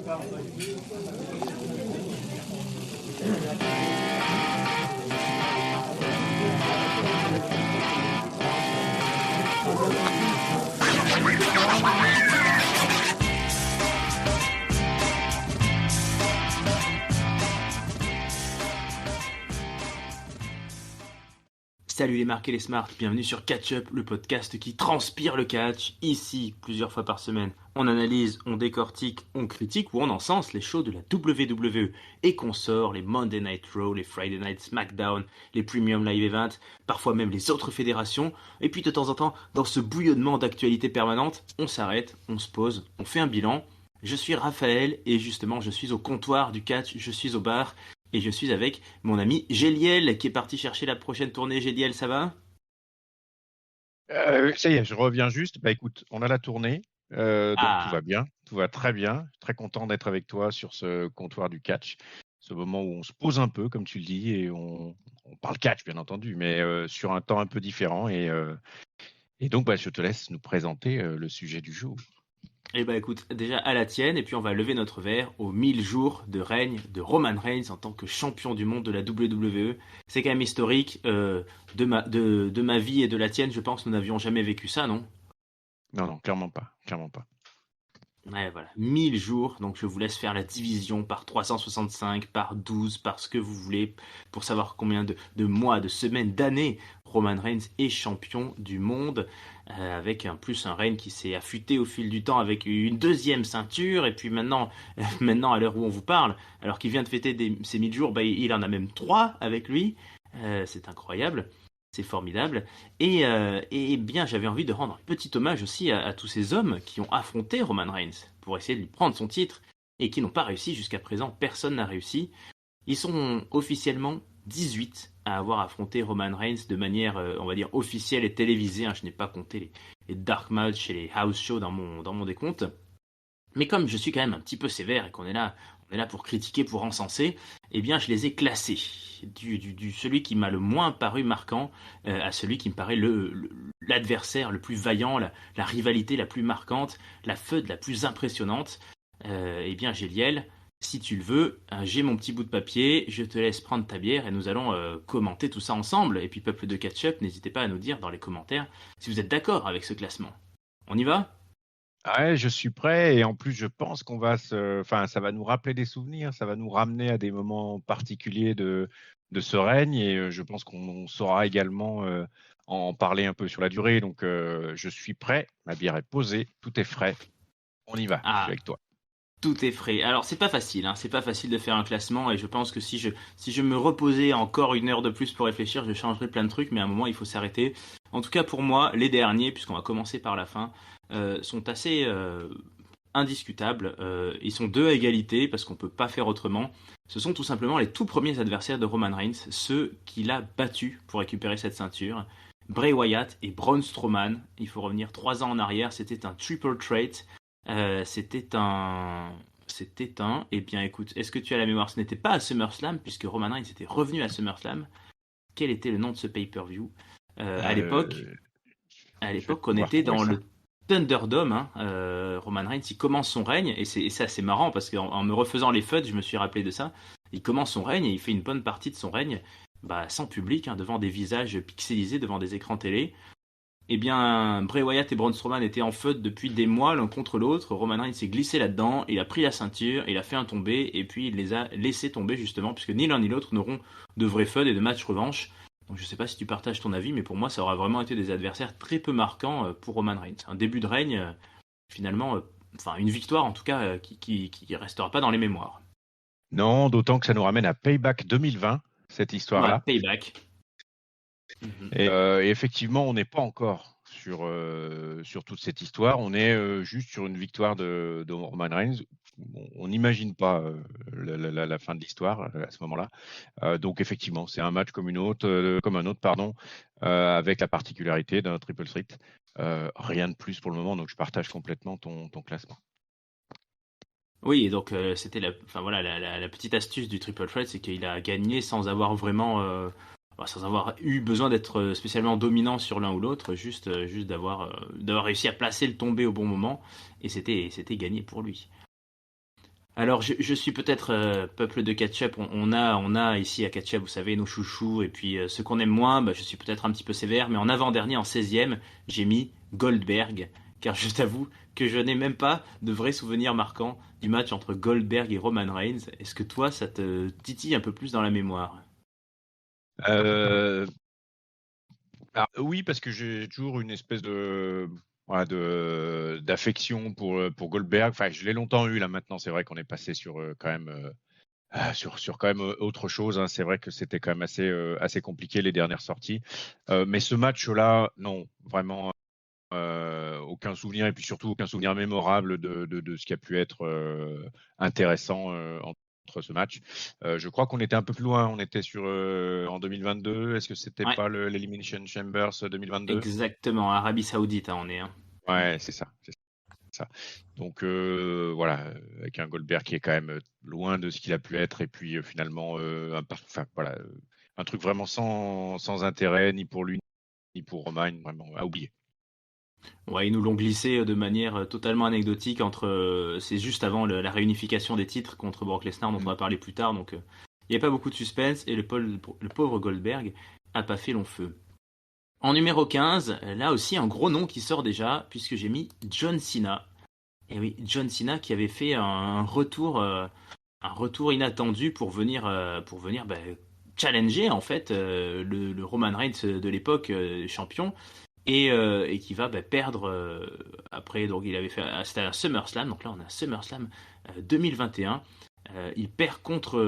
Salut les marques et les smarts, bienvenue sur Catch Up, le podcast qui transpire le catch. Ici, plusieurs fois par semaine, on analyse, on décortique, on critique ou on encense les shows de la WWE et qu'on sort les Monday Night Raw, les Friday Night SmackDown, les Premium Live Events, parfois même les autres fédérations. Et puis de temps en temps, dans ce bouillonnement d'actualité permanente, on s'arrête, on se pose, on fait un bilan. Je suis Raphaël et justement je suis au comptoir du catch, je suis au bar. Et je suis avec mon ami Géliel qui est parti chercher la prochaine tournée. Géliel, ça va ? Ça y est, je reviens juste. Bah écoute, on a la tournée, donc tout va bien, tout va très bien. Très content d'être avec toi sur ce comptoir du catch, ce moment où on se pose un peu, comme tu le dis, et on parle catch bien entendu, mais sur un temps un peu différent. Et donc, je te laisse nous présenter le sujet du jour. Eh ben écoute, déjà à la tienne, et puis on va lever notre verre aux 1000 jours de règne de Roman Reigns en tant que champion du monde de la WWE. C'est quand même historique, de ma vie et de la tienne, je pense que nous n'avions jamais vécu ça, non ? Non, clairement pas, clairement pas. Ouais, voilà, 1000 jours, donc je vous laisse faire la division par 365, par 12, par ce que vous voulez, pour savoir combien de mois, de semaines, d'années Roman Reigns est champion du monde, avec en plus un règne qui s'est affûté au fil du temps avec une deuxième ceinture, et puis maintenant à l'heure où on vous parle, alors qu'il vient de fêter ses 1000 jours, il en a même 3 avec lui, c'est incroyable. C'est formidable. Et bien, j'avais envie de rendre un petit hommage aussi à tous ces hommes qui ont affronté Roman Reigns pour essayer de lui prendre son titre et qui n'ont pas réussi jusqu'à présent. Personne n'a réussi. Ils sont officiellement 18 à avoir affronté Roman Reigns de manière, on va dire, officielle et télévisée. Je n'ai pas compté les dark matchs et les house shows dans mon décompte. Mais comme je suis quand même un petit peu sévère et qu'on est là pour critiquer, pour encenser, eh bien je les ai classés. Du celui qui m'a le moins paru marquant à celui qui me paraît l'adversaire le plus vaillant, la rivalité la plus marquante, la feud la plus impressionnante. Eh bien Géliel, si tu le veux, j'ai mon petit bout de papier, je te laisse prendre ta bière et nous allons commenter tout ça ensemble. Et puis peuple de catch-up, n'hésitez pas à nous dire dans les commentaires si vous êtes d'accord avec ce classement. On y va ? Ouais, je suis prêt et en plus je pense qu'on va ça va nous rappeler des souvenirs, ça va nous ramener à des moments particuliers de ce règne et je pense qu'on saura également en parler un peu sur la durée. Donc je suis prêt, ma bière est posée, tout est frais, on y va, je suis avec toi. Tout est frais. Alors c'est pas facile, c'est pas facile de faire un classement et je pense que si je me reposais encore une heure de plus pour réfléchir, je changerais plein de trucs, mais à un moment il faut s'arrêter. En tout cas pour moi, les derniers, puisqu'on va commencer par la fin, sont assez indiscutables. Ils sont deux à égalité parce qu'on peut pas faire autrement. Ce sont tout simplement les tout premiers adversaires de Roman Reigns, ceux qu'il a battus pour récupérer cette ceinture. Bray Wyatt et Braun Strowman. Il faut revenir 3 ans en arrière, c'était un triple threat. Eh bien écoute, est-ce que tu as la mémoire ? Ce n'était pas à SummerSlam, puisque Roman Reigns était revenu à SummerSlam. Quel était le nom de ce pay-per-view ? À l'époque, on était dans le Thunderdome. Roman Reigns, il commence son règne, et ça c'est marrant, parce qu'en me refaisant les FUD, je me suis rappelé de ça. Il commence son règne, et il fait une bonne partie de son règne sans public, devant des visages pixelisés, devant des écrans télé. Eh bien, Bray Wyatt et Braun Strowman étaient en feud depuis des mois l'un contre l'autre. Roman Reigns s'est glissé là-dedans, il a pris la ceinture, il a fait un tombé, et puis il les a laissés tomber justement, puisque ni l'un ni l'autre n'auront de vrais feud et de matchs revanche. Donc je sais pas si tu partages ton avis, mais pour moi ça aura vraiment été des adversaires très peu marquants pour Roman Reigns. Un début de règne, finalement, une victoire en tout cas qui restera pas dans les mémoires. Non, d'autant que ça nous ramène à Payback 2020, cette histoire-là. Ouais, Payback. Et effectivement, on n'est pas encore sur toute cette histoire. On est juste sur une victoire de Roman Reigns. On n'imagine pas la fin de l'histoire à ce moment-là. Donc effectivement, c'est un match comme un autre, avec la particularité d'un triple threat. Rien de plus pour le moment. Donc je partage complètement ton classement. Oui, et donc c'était la petite astuce du triple threat, c'est qu'il a gagné sans avoir vraiment sans avoir eu besoin d'être spécialement dominant sur l'un ou l'autre, juste d'avoir réussi à placer le tombé au bon moment, et c'était gagné pour lui. Alors, je suis peut-être peuple de ketchup. On a ici à ketchup, vous savez, nos chouchous. Et puis, ceux qu'on aime moins, bah, je suis peut-être un petit peu sévère. Mais en avant-dernier, en 16e, j'ai mis Goldberg. Car je t'avoue que je n'ai même pas de vrais souvenirs marquants du match entre Goldberg et Roman Reigns. Est-ce que toi, ça te titille un peu plus dans la mémoire? Euh, oui, parce que j'ai toujours une espèce de voilà, d'affection pour Goldberg. Enfin, je l'ai longtemps eu là maintenant. C'est vrai qu'on est passé sur quand même sur quand même autre chose. Hein. C'est vrai que c'était quand même assez compliqué les dernières sorties. Mais ce match-là, non, vraiment aucun souvenir et puis surtout aucun souvenir mémorable de ce qui a pu être intéressant entre ce match. Je crois qu'on était un peu plus loin. On était sur en 2022. Est-ce que c'était Ouais, pas l'Elimination Chambers 2022? exactement. Arabie Saoudite, hein, on est. Hein. Ouais, c'est ça. C'est ça. Donc voilà, avec un Goldberg qui est quand même loin de ce qu'il a pu être et puis finalement enfin, voilà, un truc vraiment sans intérêt ni pour lui ni pour Roman, vraiment à oublier. Ouais, ils nous l'ont glissé de manière totalement anecdotique entre. C'est juste avant la réunification des titres contre Brock Lesnar, dont on Mm. va parler plus tard. Donc, il n'y a pas beaucoup de suspense et le pauvre Goldberg a pas fait long feu. En numéro 15, là aussi un gros nom qui sort déjà, puisque j'ai mis John Cena. Et oui, John Cena qui avait fait un retour inattendu pour venir challenger en fait le Roman Reigns de l'époque champion et qui va perdre après. Donc il avait fait c'était à SummerSlam, donc là on a SummerSlam 2021. Il perd contre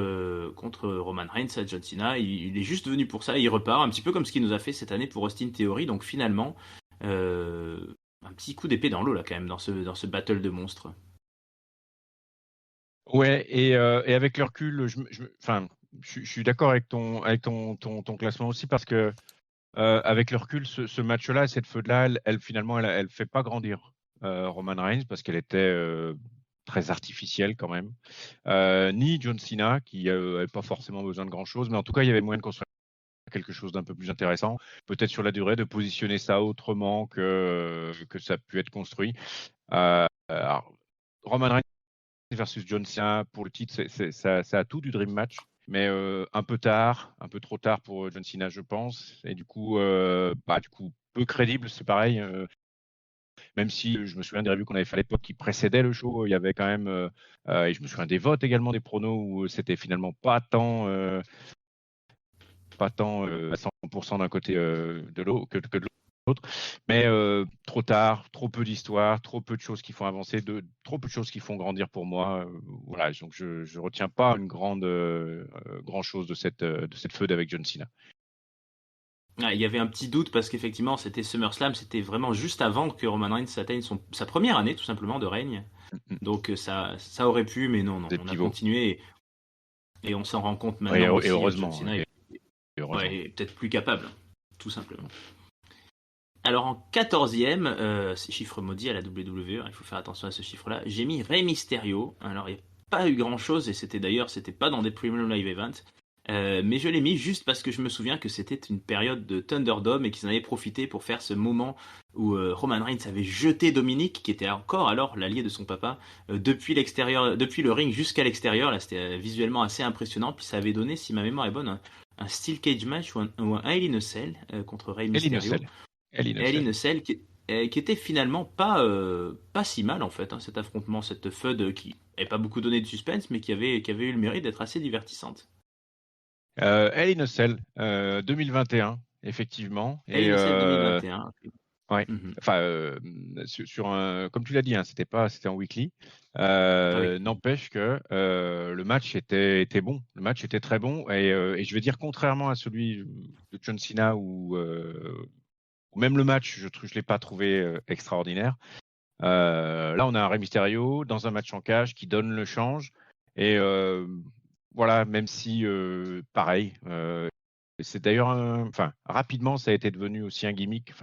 Roman Reigns à John Cena. Il est juste venu pour ça et il repart un petit peu comme ce qu'il nous a fait cette année pour Austin Theory. Donc finalement euh, un petit coup d'épée dans l'eau là quand même dans ce battle de monstres. Ouais, et avec le recul, enfin, je suis d'accord avec ton classement aussi parce que avec le recul, ce match-là, cette feud-là, finalement, elle fait pas grandir Roman Reigns parce qu'elle était très artificielle quand même. Ni John Cena qui n'avait pas forcément besoin de grand-chose, mais en tout cas, il y avait moyen de construire quelque chose d'un peu plus intéressant, peut-être sur la durée, de positionner ça autrement que ça a pu être construit. Alors, Roman Reigns versus John Cena pour le titre, ça a tout du dream match, mais un peu tard, un peu trop tard pour John Cena, je pense, et du coup peu crédible, c'est pareil. Même si je me souviens des reviews qu'on avait fait à l'époque qui précédaient le show, il y avait quand même, et je me souviens des votes également, des pronos où c'était finalement pas tant à 100% d'un côté de l'eau que de l'autre. Mais trop tard, trop peu d'histoire, trop peu de choses qui font avancer, trop peu de choses qui font grandir pour moi. Voilà, donc je retiens pas une grand chose de cette feud avec John Cena. Ah, il y avait un petit doute parce qu'effectivement c'était SummerSlam, c'était vraiment juste avant que Roman Reigns atteigne sa première année tout simplement de règne. Donc ça aurait pu, mais non, non, Des on a pivots. continué et on s'en rend compte Et, maintenant et aussi, John heureusement, Cena est, et heureusement. ouais, est peut-être plus capable, tout simplement. Alors en 14e, c'est chiffre maudit à la WWE, hein, il faut faire attention à ce chiffre-là, j'ai mis Rey Mysterio. Alors il n'y a pas eu grand-chose, et c'était pas dans des Premium Live Events, mais je l'ai mis juste parce que je me souviens que c'était une période de Thunderdome et qu'ils en avaient profité pour faire ce moment où Roman Reigns avait jeté Dominic, qui était encore alors l'allié de son papa, depuis l'extérieur, depuis le ring jusqu'à l'extérieur. Là, c'était visuellement assez impressionnant, puis ça avait donné, si ma mémoire est bonne, un Steel Cage match ou un Hell in a Cell contre Rey Hell in a Mysterio. Cell. Hell in a Hell Cell. in a Cell qui était finalement pas si mal en fait, hein, cet affrontement, cette feud qui n'avait pas beaucoup donné de suspense, mais qui avait eu le mérite d'être assez divertissante. Hell in a Cell, 2021, effectivement. Hell Et in a Cell 2021. Ok. ouais, Mhm. enfin, sur un, comme tu l'as dit, hein, c'était en weekly. Ah oui. N'empêche que le match était bon, le match était très bon, et je vais dire contrairement à celui de John Cena ou même le match, je l'ai pas trouvé extraordinaire. Là, on a un Rey Mysterio dans un match en cage qui donne le change, et voilà, même si pareil. C'est d'ailleurs, enfin, rapidement, ça a été devenu aussi un gimmick,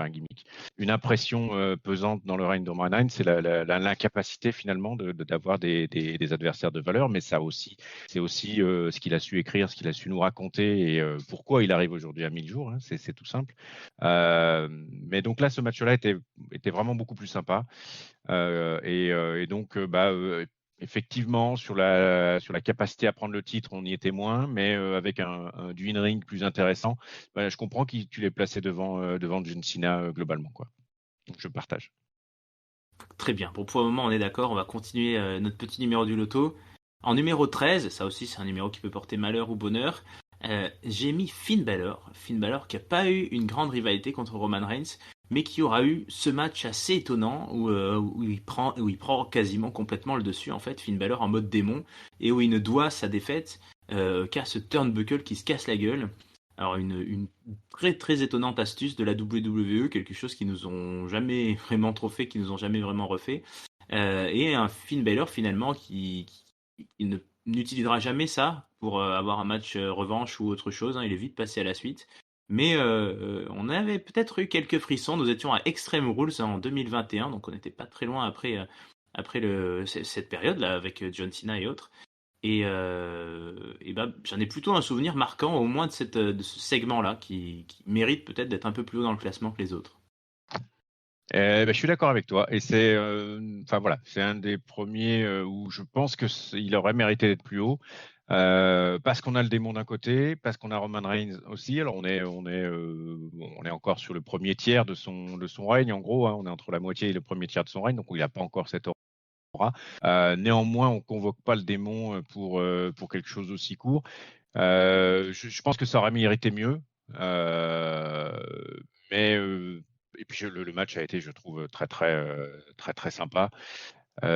une impression pesante dans le règne de Roman Reigns, c'est l'incapacité finalement d'avoir des adversaires de valeur, mais c'est aussi ce qu'il a su écrire, ce qu'il a su nous raconter et pourquoi il arrive aujourd'hui à 1000 jours, hein, c'est tout simple. Mais donc là, ce match-là était vraiment beaucoup plus sympa. Et donc, Effectivement, sur la capacité à prendre le titre, on y était moins, mais avec du in-ring plus intéressant, je comprends que tu l'aies placé devant John Cena globalement, quoi. Donc je partage. Très bien. Pour le moment, on est d'accord. On va continuer notre petit numéro du loto. En numéro 13, ça aussi, c'est un numéro qui peut porter malheur ou bonheur. J'ai mis Finn Balor. Finn Balor qui n'a pas eu une grande rivalité contre Roman Reigns, mais qui aura eu ce match assez étonnant où il prend quasiment complètement le dessus, en fait, Finn Balor en mode démon, et où il ne doit sa défaite qu'à ce turnbuckle qui se casse la gueule. Alors une très très étonnante astuce de la WWE, quelque chose qu'ils nous ont jamais vraiment trop fait, qu'ils nous ont jamais vraiment refait, et un Finn Balor finalement qui n'utilisera jamais ça pour avoir un match revanche ou autre chose, hein, il est vite passé à la suite. Mais on avait peut-être eu quelques frissons, nous étions à Extreme Rules en 2021, donc on n'était pas très loin après cette période-là avec John Cena et autres. Et ben, j'en ai plutôt un souvenir marquant, au moins de ce segment-là, qui mérite peut-être d'être un peu plus haut dans le classement que les autres. Je suis d'accord avec toi. Et c'est, enfin voilà, c'est un des premiers où je pense que il aurait mérité d'être plus haut. Parce qu'on a le démon d'un côté, parce qu'on a Roman Reigns aussi. Alors on est encore sur le premier tiers de son règne en gros. Hein. On est entre la moitié et le premier tiers de son règne, donc il n'a pas encore cette aura. Néanmoins, on convoque pas le démon pour quelque chose d'aussi court. Je pense que ça aurait mérité mieux. Mais et puis le match a été, je trouve, très sympa.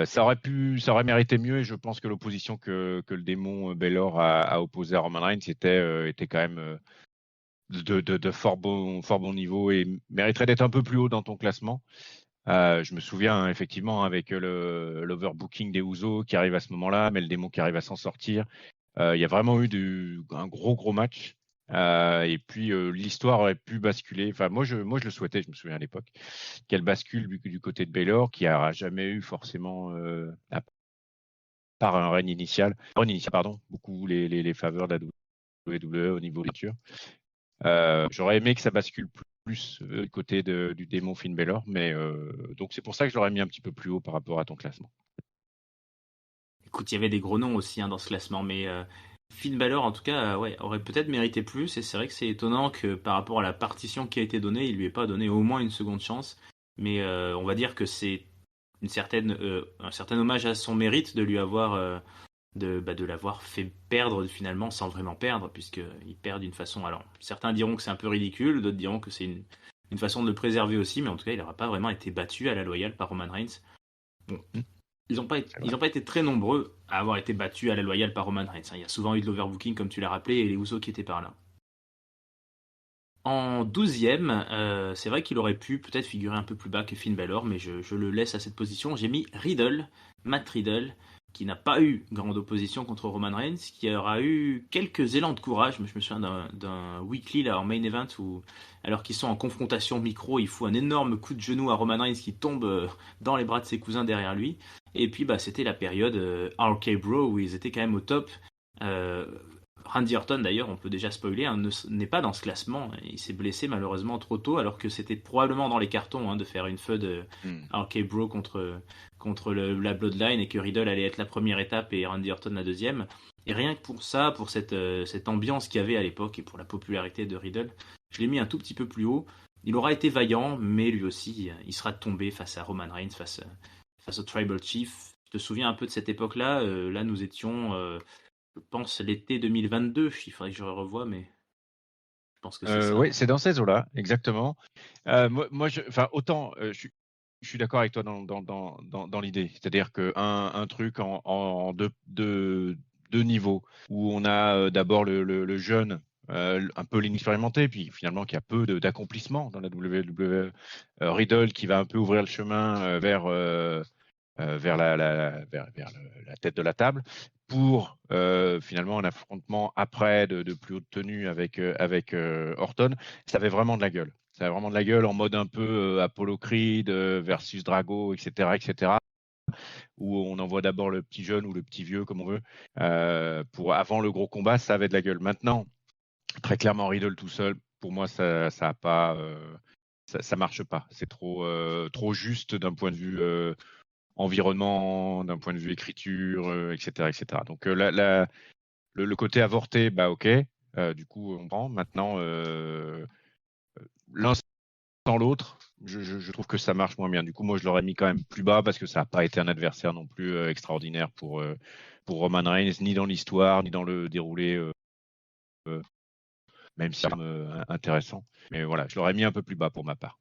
Ça aurait mérité mieux et je pense que l'opposition que le démon Baylor a opposé à Roman Reigns était quand même de fort bon niveau et mériterait d'être un peu plus haut dans ton classement. Je me souviens hein, effectivement avec l'overbooking des Usos qui arrive à ce moment-là, mais le démon qui arrive à s'en sortir. Il y a vraiment eu un gros match. Et puis l'histoire aurait pu basculer. Enfin, moi je le souhaitais, je me souviens à l'époque, qu'elle bascule du côté de Baylor, qui n'a jamais eu forcément, à part un règne initial, pardon, beaucoup les faveurs de la WWE au niveau lecture. J'aurais aimé que ça bascule plus du côté du démon Finn Baylor, mais donc c'est pour ça que je l'aurais mis un petit peu plus haut par rapport à ton classement. Écoute, il y avait des gros noms aussi hein, dans ce classement, mais Finn Balor, en tout cas, ouais, aurait peut-être mérité plus. Et c'est vrai que c'est étonnant que par rapport à la partition qui a été donnée, il lui ait pas donné au moins une seconde chance. Mais on va dire que c'est un certain hommage à son mérite de lui avoir de l'avoir fait perdre finalement sans vraiment perdre, puisqu'il perd d'une façon. Alors, certains diront que c'est un peu ridicule, d'autres diront que c'est une façon de le préserver aussi, mais en tout cas, il n'aura pas vraiment été battu à la loyale par Roman Reigns. Bon, ils n'ont pas été très nombreux à avoir été battus à la loyale par Roman Reigns. Il y a souvent eu de l'overbooking, comme tu l'as rappelé, et les Usos qui étaient par là. En 12e, c'est vrai qu'il aurait pu peut-être figurer un peu plus bas que Finn Balor, mais je le laisse à cette position. J'ai mis Riddle, Matt Riddle, qui n'a pas eu grande opposition contre Roman Reigns, qui aura eu quelques élans de courage. Je me souviens d'un weekly là, en main event où, alors qu'ils sont en confrontation micro, il fout un énorme coup de genou à Roman Reigns qui tombe dans les bras de ses cousins derrière lui. Et puis bah, c'était la période RK Bro où ils étaient quand même au top. Euh, Randy Orton, d'ailleurs, on peut déjà spoiler, hein, n'est pas dans ce classement. Il s'est blessé malheureusement trop tôt, alors que c'était probablement dans les cartons hein, de faire une feud RK Bro contre la Bloodline et que Riddle allait être la première étape et Randy Orton la deuxième. Et rien que pour ça, pour cette ambiance qu'il y avait à l'époque et pour la popularité de Riddle, je l'ai mis un tout petit peu plus haut. Il aura été vaillant, mais lui aussi, il sera tombé face à Roman Reigns, face au Tribal Chief. Je te souviens un peu de cette époque-là. Là, nous étions je pense l'été 2022, il faudrait que je revoie, mais je pense que c'est ça. Oui, c'est dans ces eaux-là, exactement. Enfin, autant je suis d'accord avec toi dans l'idée, c'est-à-dire qu'un truc en deux niveaux, où on a d'abord le jeune, un peu l'inexpérimenté, puis finalement qui a peu d'accomplissement dans la WWE, Riddle qui va un peu ouvrir le chemin vers la tête de la table pour finalement un affrontement après de plus haute tenue avec Orton. Ça avait vraiment de la gueule. Ça avait vraiment de la gueule en mode un peu Apollo Creed versus Drago, etc., où on envoie d'abord le petit jeune ou le petit vieux, comme on veut, pour avant le gros combat. Ça avait de la gueule. Maintenant, très clairement, Riddle tout seul, pour moi, ça a pas, ça marche pas. C'est trop juste d'un point de vue environnement, d'un point de vue écriture, etc., etc. Donc le côté avorté, bah ok, du coup on prend. Maintenant, l'un sans l'autre, je trouve que ça marche moins bien. Du coup, moi je l'aurais mis quand même plus bas parce que ça n'a pas été un adversaire non plus extraordinaire pour Roman Reigns, ni dans l'histoire, ni dans le déroulé, même si c'est intéressant. Mais voilà, je l'aurais mis un peu plus bas pour ma part.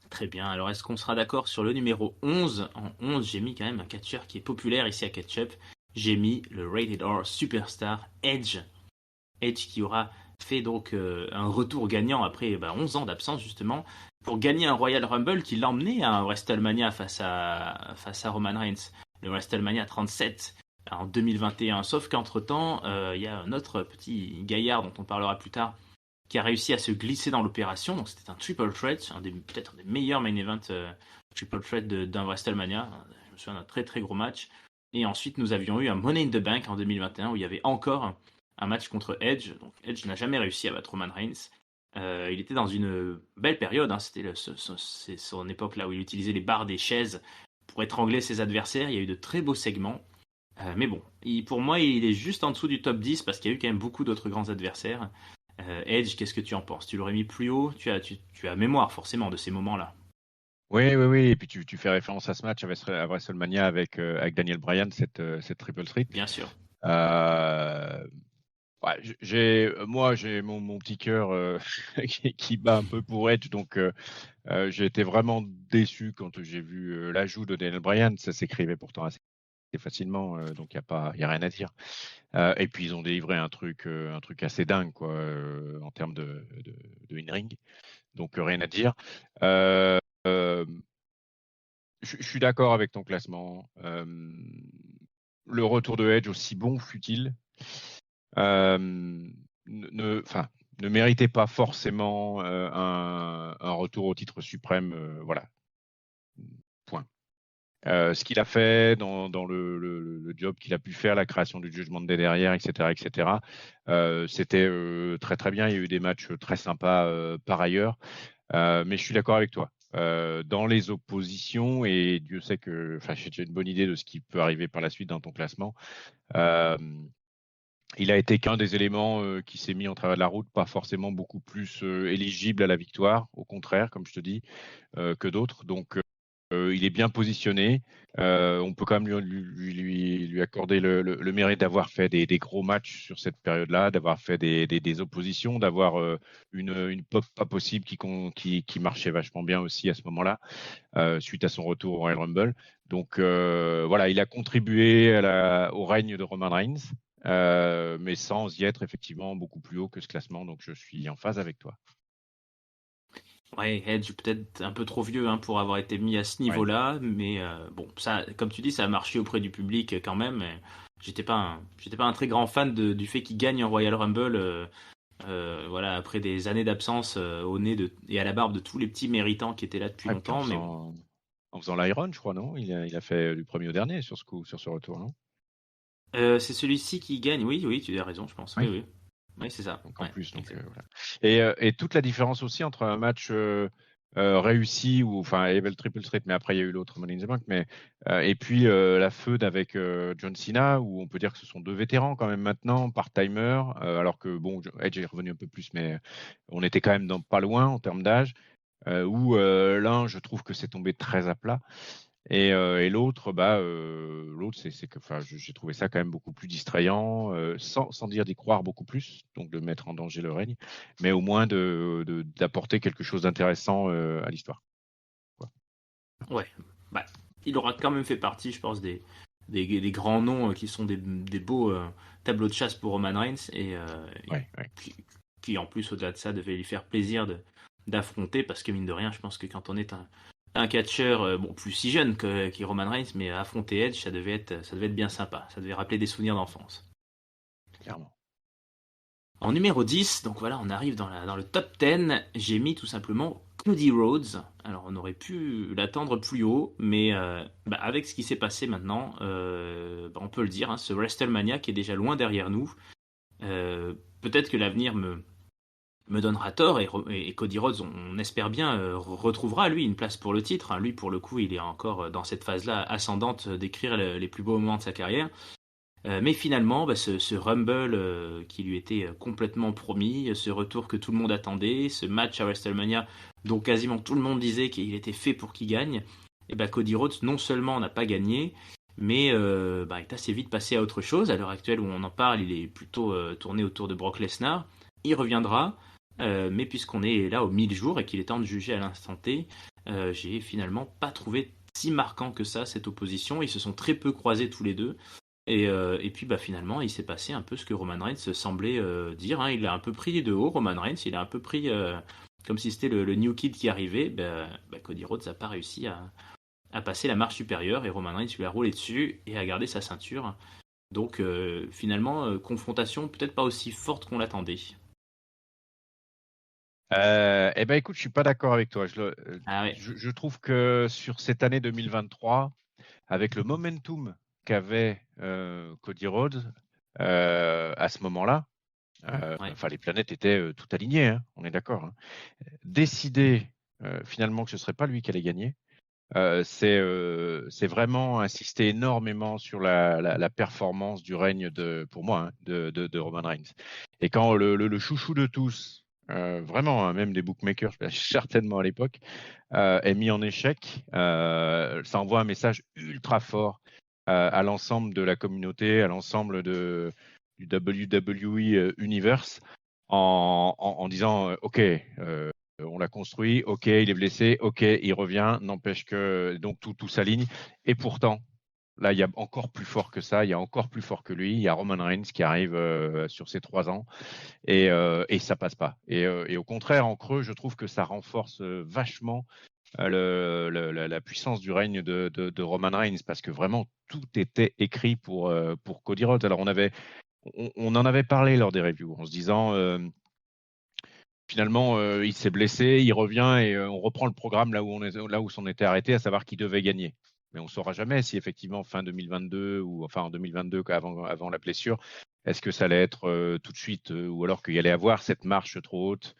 Très bien. Alors, est-ce qu'on sera d'accord sur le numéro 11 ? En 11, j'ai mis quand même un catcheur qui est populaire ici à Ketchup. J'ai mis le Rated R Superstar Edge. Edge qui aura fait donc un retour gagnant après 11 ans d'absence justement pour gagner un Royal Rumble qui l'a emmené à un WrestleMania face à Roman Reigns. Le WrestleMania 37 en 2021. Sauf qu'entre-temps, il y a un autre petit gaillard dont on parlera plus tard qui a réussi à se glisser dans l'opération. Donc c'était un triple threat, peut-être un des meilleurs main events triple threat d'un WrestleMania. Je me souviens d'un très très gros match. Et ensuite nous avions eu un Money in the Bank en 2021 où il y avait encore un match contre Edge. Donc Edge n'a jamais réussi à battre Roman Reigns. Il était dans une belle période. Hein. C'était c'est son époque là où il utilisait les barres des chaises pour étrangler ses adversaires. Il y a eu de très beaux segments. Mais bon, pour moi, il est juste en dessous du top 10 parce qu'il y a eu quand même beaucoup d'autres grands adversaires. Edge, qu'est-ce que tu en penses ? Tu l'aurais mis plus haut ? Tu as mémoire forcément de ces moments-là. Oui, oui, oui. Et puis tu fais référence à ce match à WrestleMania avec Daniel Bryan, cette triple threat. Bien sûr. Ouais, j'ai mon petit cœur qui bat un peu pour Edge, donc j'ai été vraiment déçu quand j'ai vu l'ajout de Daniel Bryan. Ça s'écrivait pourtant assez facilement, donc y a rien à dire. Et puis ils ont délivré un truc assez dingue quoi, en termes de in-ring, donc rien à dire. Euh, je suis d'accord avec ton classement. Le retour de Edge, aussi bon fut-il, ne méritait pas forcément un retour au titre suprême. Voilà. Point. Ce qu'il a fait dans le job qu'il a pu faire, la création du Judgment Day derrière, etc., c'était très très bien. Il y a eu des matchs très sympas par ailleurs. Mais je suis d'accord avec toi. Dans les oppositions, et Dieu sait que j'ai déjà une bonne idée de ce qui peut arriver par la suite dans ton classement, il a été qu'un des éléments qui s'est mis en travers de la route, pas forcément beaucoup plus éligible à la victoire, au contraire, comme je te dis, que d'autres. Donc, il est bien positionné. On peut quand même lui accorder le mérite d'avoir fait des gros matchs sur cette période-là, d'avoir fait des oppositions, d'avoir une pop pas possible qui marchait vachement bien aussi à ce moment-là, suite à son retour au Royal Rumble. Donc voilà, il a contribué au règne de Roman Reigns, mais sans y être effectivement beaucoup plus haut que ce classement. Donc je suis en phase avec toi. Ouais, Edge peut-être un peu trop vieux pour avoir été mis à ce Ouais. niveau-là, mais bon, ça, comme tu dis, ça a marché auprès du public quand même. Mais j'étais pas un très grand fan du fait qu'il gagne en Royal Rumble. Voilà, après des années d'absence au nez et à la barbe de tous les petits méritants qui étaient là depuis Ouais, puis longtemps. Mais bon, en faisant l'Iron, je crois, non? Il a fait du premier au dernier sur ce retour, non? c'est celui-ci qui gagne. Oui, oui, tu as raison, je pense. Oui, Oui. oui, oui, c'est ça. Donc en Ouais, plus, exact. voilà. Et toute la différence aussi entre un match réussi ou enfin il y avait le triple threat, mais après il y a eu l'autre Money in the Bank, mais et puis la feud avec John Cena où on peut dire que ce sont deux vétérans quand même maintenant, part-timer, alors que bon, Edge est revenu un peu plus, mais on était quand même pas loin en termes d'âge. Où l'un, je trouve que c'est tombé très à plat. Et l'autre, c'est que, enfin, j'ai trouvé ça quand même beaucoup plus distrayant, sans dire d'y croire beaucoup plus, donc de mettre en danger le règne, mais au moins d'apporter quelque chose d'intéressant à l'histoire. Quoi. Ouais, bah, il aura quand même fait partie, je pense, des grands noms qui sont des beaux tableaux de chasse pour Roman Reigns et Ouais, ouais. qui, en plus, au-delà de ça, devait lui faire plaisir d'affronter parce que, mine de rien, je pense que quand on est un catcheur, bon, plus si jeune que Roman Reigns, mais affronter Edge, ça devait être bien sympa. Ça devait rappeler des souvenirs d'enfance. Clairement. En numéro 10, donc voilà, on arrive dans le top 10. J'ai mis tout simplement Cody Rhodes. Alors, on aurait pu l'attendre plus haut, mais avec ce qui s'est passé maintenant, on peut le dire, ce WrestleMania qui est déjà loin derrière nous. Peut-être que l'avenir me donnera tort et Cody Rhodes, on espère bien, retrouvera lui une place pour le titre. Hein. Lui, pour le coup, il est encore dans cette phase-là ascendante d'écrire les plus beaux moments de sa carrière. Mais finalement, ce Rumble qui lui était complètement promis, ce retour que tout le monde attendait, ce match à WrestleMania dont quasiment tout le monde disait qu'il était fait pour qu'il gagne, et Cody Rhodes non seulement n'a pas gagné, mais est assez vite passé à autre chose. À l'heure actuelle où on en parle, il est plutôt tourné autour de Brock Lesnar. Il reviendra, mais puisqu'on est là aux 1000 jours et qu'il est temps de juger à l'instant T, j'ai finalement pas trouvé si marquant que ça cette opposition. Ils se sont très peu croisés tous les deux. Et puis finalement, il s'est passé un peu ce que Roman Reigns semblait dire. Hein. Il a un peu pris de haut, Roman Reigns. Il a un peu pris comme si c'était le new kid qui arrivait. Cody Rhodes n'a pas réussi à passer la marche supérieure et Roman Reigns lui a roulé dessus et a gardé sa ceinture. Donc finalement, confrontation peut-être pas aussi forte qu'on l'attendait. Écoute, je suis pas d'accord avec toi. Ah ouais. Je trouve que sur cette année 2023, avec le momentum qu'avait Cody Rhodes à ce moment-là, Ouais. les planètes étaient toutes alignées, hein, on est d'accord. Hein. Décider finalement que ce serait pas lui qui allait gagner, c'est vraiment insister énormément sur la performance du règne pour moi, hein, de Roman Reigns. Et quand le chouchou de tous, vraiment, hein, même des bookmakers, certainement à l'époque, est mis en échec, ça envoie un message ultra fort à l'ensemble de la communauté, à l'ensemble du WWE Universe, en disant OK, on l'a construit, ok, il est blessé, ok, il revient, n'empêche que donc tout s'aligne. Et pourtant, là, il y a encore plus fort que ça, il y a encore plus fort que lui. Il y a Roman Reigns qui arrive sur ses 3 ans et ça passe pas. Et au contraire, en creux, je trouve que ça renforce vachement la puissance du règne de Roman Reigns parce que vraiment tout était écrit pour Cody Rhodes. Alors on en avait parlé lors des reviews en se disant finalement, il s'est blessé, il revient et on reprend le programme là où s'en était arrêté, à savoir qu'il devait gagner. Mais on ne saura jamais si effectivement fin 2022 ou enfin en 2022 avant la blessure, est-ce que ça allait être tout de suite ou alors qu'il y allait avoir cette marche trop haute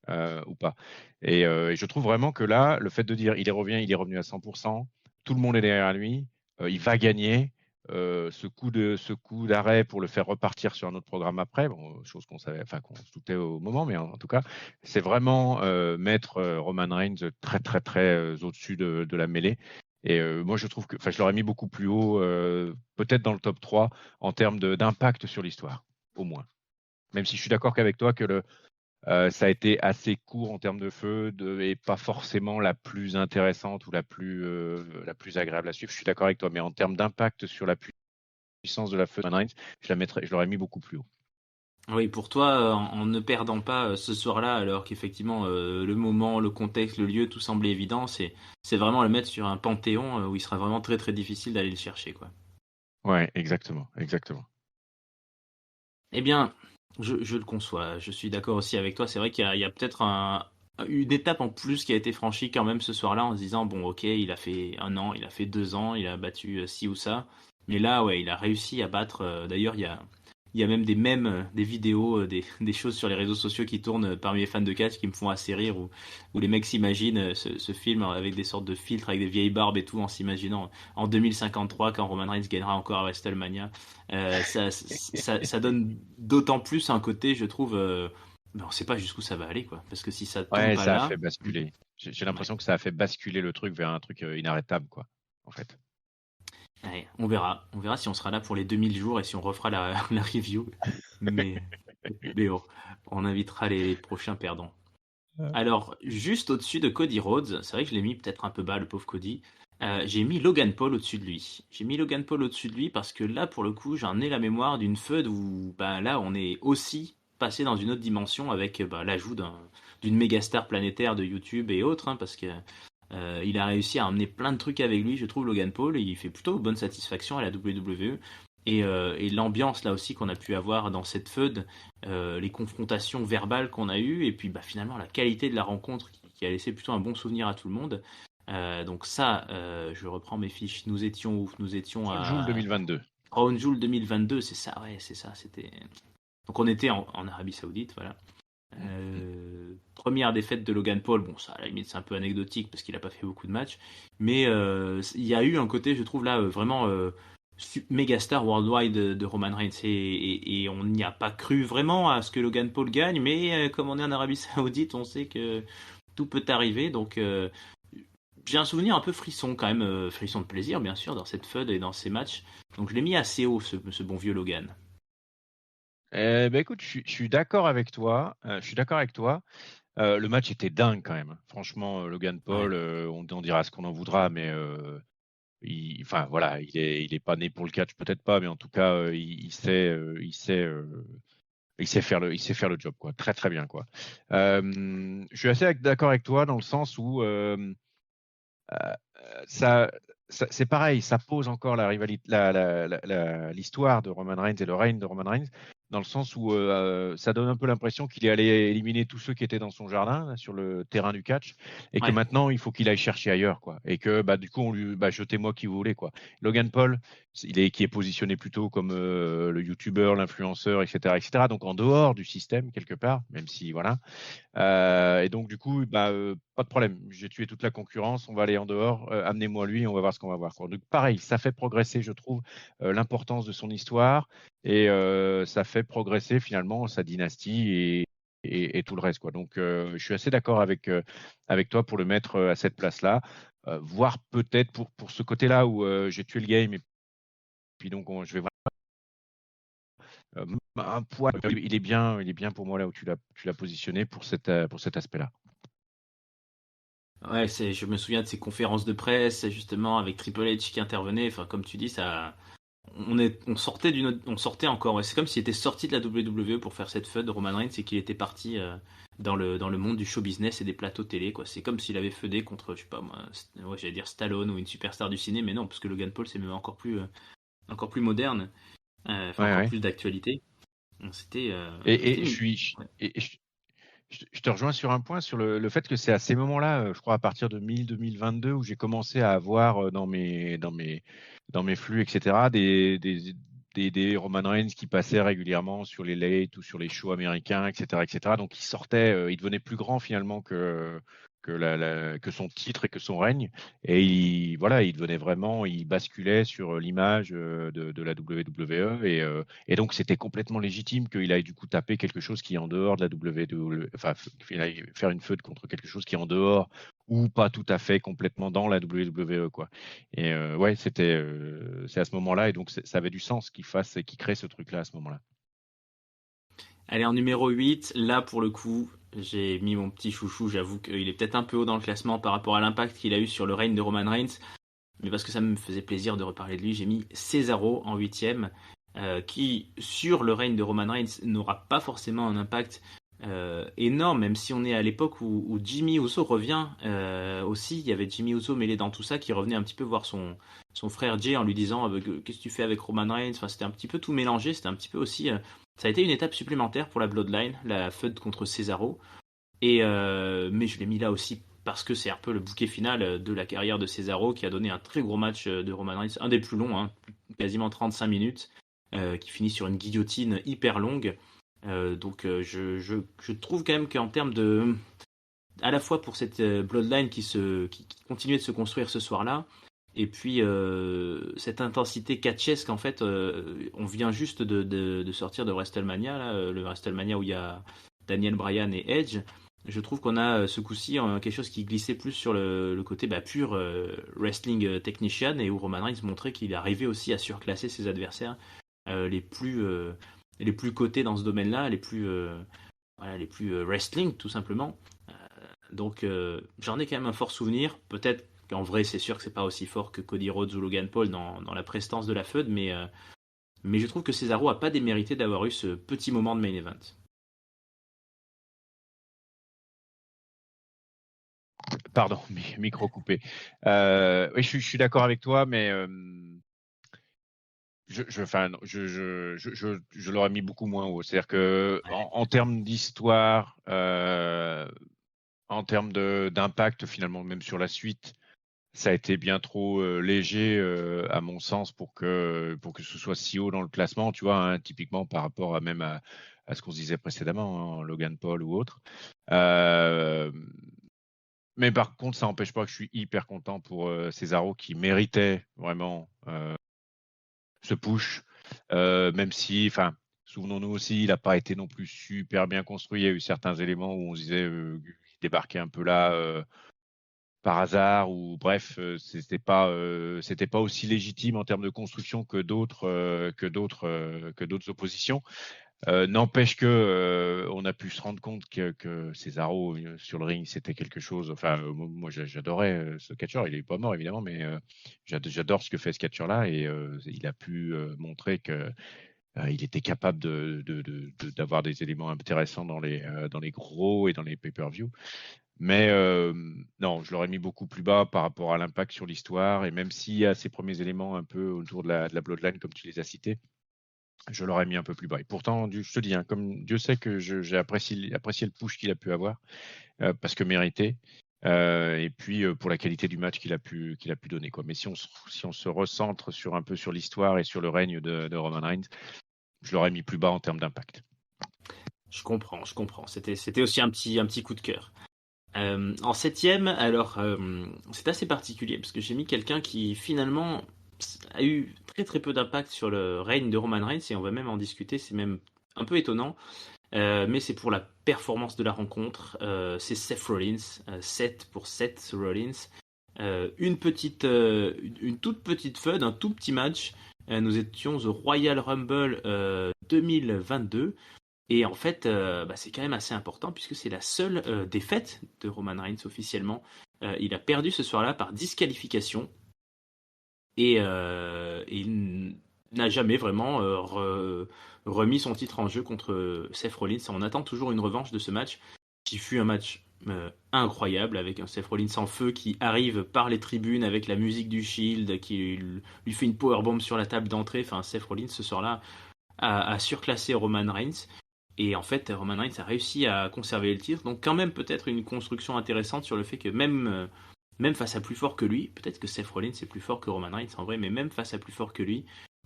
ou pas. Et je trouve vraiment que là, le fait de dire il est revenu à 100%, tout le monde est derrière lui, il va gagner. Ce coup d'arrêt pour le faire repartir sur un autre programme après, bon, chose qu'on savait, enfin qu'on se doutait au moment, mais en tout cas, c'est vraiment mettre Roman Reigns très très très au-dessus de la mêlée. Et moi, je trouve que, je l'aurais mis beaucoup plus haut, peut-être dans le top 3 en termes d'impact sur l'histoire, au moins. Même si je suis d'accord qu'avec toi que ça a été assez court en termes de feu et pas forcément la plus intéressante ou la plus agréable à suivre. Je suis d'accord avec toi, mais en termes d'impact sur la puissance de la feu de Reigns, je l'aurais mis beaucoup plus haut. Oui, pour toi, en ne perdant pas ce soir-là, alors qu'effectivement le moment, le contexte, le lieu, tout semblait évident, c'est vraiment le mettre sur un panthéon où il sera vraiment très très difficile d'aller le chercher, quoi. Ouais, exactement, exactement. Eh bien, je le conçois. Je suis d'accord aussi avec toi. C'est vrai qu'il y a peut-être une étape en plus qui a été franchie quand même ce soir-là en se disant, bon, ok, il a fait 1 an, il a fait 2 ans, il a battu ci ou ça. Mais là, ouais, il a réussi à battre. D'ailleurs, il y a même des mèmes, des vidéos, des choses sur les réseaux sociaux qui tournent parmi les fans de catch qui me font assez rire, où les mecs s'imaginent ce film avec des sortes de filtres, avec des vieilles barbes et tout, en s'imaginant en 2053 quand Roman Reigns gagnera encore à WrestleMania. Ça donne d'autant plus un côté, je trouve, on ne sait pas jusqu'où ça va aller, quoi. Parce que si ça tombe Ouais, pas ça a là, fait basculer. J'ai ouais. l'impression que ça a fait basculer le truc vers un truc inarrêtable, quoi, en fait. Ouais, on verra. On verra si on sera là pour les 2000 jours et si on refera la review. Mais, mais bon, on invitera les prochains perdants. Alors, juste au-dessus de Cody Rhodes, c'est vrai que je l'ai mis peut-être un peu bas, le pauvre Cody. J'ai mis Logan Paul au-dessus de lui. J'ai mis Logan Paul au-dessus de lui parce que là, pour le coup, j'en ai la mémoire d'une feud où là, on est aussi passé dans une autre dimension avec l'ajout d'une méga star planétaire de YouTube et autres, hein, parce que il a réussi à emmener plein de trucs avec lui, je trouve, Logan Paul, et il fait plutôt bonne satisfaction à la WWE. Et l'ambiance là aussi qu'on a pu avoir dans cette feud, les confrontations verbales qu'on a eues, et puis finalement la qualité de la rencontre qui a laissé plutôt un bon souvenir à tout le monde. Donc ça, je reprends mes fiches. Nous étions où? Nous étions Crown Jewel à 2022. Crown Jewel 2022, c'est ça, ouais, c'est ça. C'était. Donc on était en Arabie Saoudite, voilà. Première défaite de Logan Paul, bon ça à la limite c'est un peu anecdotique parce qu'il n'a pas fait beaucoup de matchs, mais il y a eu un côté je trouve là vraiment méga star worldwide de Roman Reigns et on n'y a pas cru vraiment à ce que Logan Paul gagne, mais comme on est en Arabie Saoudite on sait que tout peut arriver, donc j'ai un souvenir un peu frisson quand même, frisson de plaisir bien sûr dans cette feud et dans ces matchs, donc je l'ai mis assez haut ce bon vieux Logan. Écoute, je suis d'accord avec toi. Je suis d'accord avec toi. Le match était dingue quand même. Franchement, Logan Ouais. Paul, on dira ce qu'on en voudra, mais enfin voilà, il est pas né pour le catch, peut-être pas, mais en tout cas, il sait faire le job, quoi. Très très bien, quoi. Je suis assez d'accord avec toi dans le sens où euh, ça, c'est pareil, ça pose encore la rivalité, l'histoire de Roman Reigns et le règne de Roman Reigns, dans le sens où ça donne un peu l'impression qu'il est allé éliminer tous ceux qui étaient dans son jardin, là, sur le terrain du catch, et que Ouais. maintenant il faut qu'il aille chercher ailleurs, quoi. Et que bah, du coup, on lui, bah, jetez-moi qui vous voulez, quoi. Logan Paul, qui est positionné plutôt comme le youtubeur, l'influenceur, etc., etc., donc en dehors du système, quelque part, même si, voilà. Et donc, du coup, bah, pas de problème. J'ai tué toute la concurrence. On va aller en dehors. Amenez-moi lui. On va voir ce qu'on va voir, quoi. Donc, pareil, ça fait progresser, je trouve, l'importance de son histoire et ça fait progresser finalement sa dynastie et tout le reste, quoi. Donc, je suis assez d'accord avec toi pour le mettre à cette place-là. Voire peut-être pour ce côté-là où j'ai tué le game et puis donc je vais voir un poids. Il est bien pour moi là où tu l'as positionné pour cet aspect-là. Ouais, je me souviens de ces conférences de presse, justement, avec Triple H qui intervenait. Enfin, comme tu dis, on sortait encore. Ouais. C'est comme s'il était sorti de la WWE pour faire cette feud de Roman Reigns et qu'il était parti dans le monde du show business et des plateaux télé, quoi. C'est comme s'il avait feudé contre, je sais pas moi, ouais, j'allais dire Stallone ou une superstar du ciné, mais non, parce que Logan Paul, c'est même encore plus moderne, enfin, Ouais, encore ouais. plus d'actualité. Et, C'était et je une, suis, ouais. et je te rejoins sur un point, sur le fait que c'est à ces moments-là, je crois à partir de 2022, où j'ai commencé à avoir dans mes flux, etc., des Roman Reigns qui passaient régulièrement sur les late ou sur les shows américains, etc., etc. Donc, il sortait, il devenait plus grand finalement que son titre et que son règne. Et voilà, il devenait vraiment, il basculait sur l'image de la WWE. Et donc, c'était complètement légitime qu'il aille du coup taper quelque chose qui est en dehors de la WWE, enfin, qu'il aille faire une feud contre quelque chose qui est en dehors ou pas tout à fait complètement dans la WWE, quoi. Et ouais, c'est à ce moment-là, et donc ça avait du sens qu'il crée ce truc-là à ce moment-là. Allez, en numéro 8 là pour le coup, j'ai mis mon petit chouchou, j'avoue qu'il est peut-être un peu haut dans le classement par rapport à l'impact qu'il a eu sur le règne de Roman Reigns, mais parce que ça me faisait plaisir de reparler de lui, j'ai mis Cesaro en huitième, qui sur le règne de Roman Reigns n'aura pas forcément un impact énorme, même si on est à l'époque où Jimmy Uso revient aussi, il y avait Jimmy Uso mêlé dans tout ça, qui revenait un petit peu voir son frère Jay en lui disant qu'est-ce que tu fais avec Roman Reigns, enfin c'était un petit peu tout mélangé, c'était un petit peu aussi ça a été une étape supplémentaire pour la Bloodline, la feud contre Cesaro. Mais je l'ai mis là aussi parce que c'est un peu le bouquet final de la carrière de Cesaro qui a donné un très gros match de Roman Reigns, un des plus longs, hein, quasiment 35 minutes, qui finit sur une guillotine hyper longue. Je trouve quand même qu'en termes de, à la fois pour cette Bloodline qui continuait de se construire ce soir-là, et puis cette intensité catchesque, en fait, on vient juste de sortir de WrestleMania, là, le WrestleMania où il y a Daniel Bryan et Edge. Je trouve qu'on a ce coup-ci quelque chose qui glissait plus sur le côté bah, pur wrestling technician, et où Roman Reigns montrait qu'il arrivait aussi à surclasser ses adversaires euh, les plus euh, les plus cotés dans ce domaine-là, les plus wrestling tout simplement. J'en ai quand même un fort souvenir. Peut-être qu'en vrai c'est sûr que c'est pas aussi fort que Cody Rhodes ou Logan Paul dans la prestance de la feud, mais je trouve que Cesaro a pas démérité d'avoir eu ce petit moment de main event. Pardon, micro coupé. Oui, je suis d'accord avec toi, mais enfin, je l'aurais mis beaucoup moins haut. C'est-à-dire que Ouais. en termes d'histoire, en termes d'impact finalement, même sur la suite, ça a été bien trop léger à mon sens pour que ce soit si haut dans le classement, tu vois, hein, typiquement par rapport à même à ce qu'on se disait précédemment, hein, Logan Paul ou autre. Mais par contre, ça n'empêche pas que je suis hyper content pour Cesaro qui méritait vraiment ce push, même si, enfin, souvenons-nous aussi, il n'a pas été non plus super bien construit. Il y a eu certains éléments où on se disait qu'il débarquait un peu là par hasard, ou bref, c'était pas aussi légitime en termes de construction que d'autres oppositions. N'empêche que on a pu se rendre compte que Cesaro sur le ring c'était quelque chose. Enfin, moi j'adorais ce catcheur. Il est pas mort évidemment, mais j'adore ce que fait ce catcheur là, et il a pu montrer que il était capable d'avoir des éléments intéressants dans les gros et dans les pay-per-view. Mais non, je l'aurais mis beaucoup plus bas par rapport à l'impact sur l'histoire, et même s'il y a ces premiers éléments un peu autour de la Bloodline comme tu les as cités, je l'aurais mis un peu plus bas. Et pourtant, je te dis, hein, comme Dieu sait que j'ai apprécié le push qu'il a pu avoir, parce que mérité, et puis pour la qualité du match qu'il a pu donner, quoi. Mais si on se recentre un peu sur l'histoire et sur le règne de Roman Reigns, je l'aurais mis plus bas en termes d'impact. Je comprends. C'était aussi un petit coup de cœur. En 7e, alors c'est assez particulier parce que j'ai mis quelqu'un qui finalement a eu très très peu d'impact sur le règne de Roman Reigns, et on va même en discuter, c'est même un peu étonnant, mais c'est pour la performance de la rencontre. C'est Seth Rollins, 7 pour Seth Rollins. Une toute petite feud, un tout petit match. Nous étions au Royal Rumble 2022. Et en fait, c'est quand même assez important puisque c'est la seule défaite de Roman Reigns officiellement. Il a perdu ce soir-là par disqualification, et il n'a jamais vraiment remis son titre en jeu contre Seth Rollins. On attend toujours une revanche de ce match, qui fut un match incroyable, avec un Seth Rollins en feu qui arrive par les tribunes avec la musique du Shield, qui lui fait une powerbomb sur la table d'entrée. Enfin, Seth Rollins ce soir-là a surclassé Roman Reigns. Et en fait, Roman Reigns a réussi à conserver le titre. Donc quand même peut-être une construction intéressante sur le fait que même face à plus fort que lui, peut-être que Seth Rollins est plus fort que Roman Reigns en vrai, mais même face à plus fort que lui,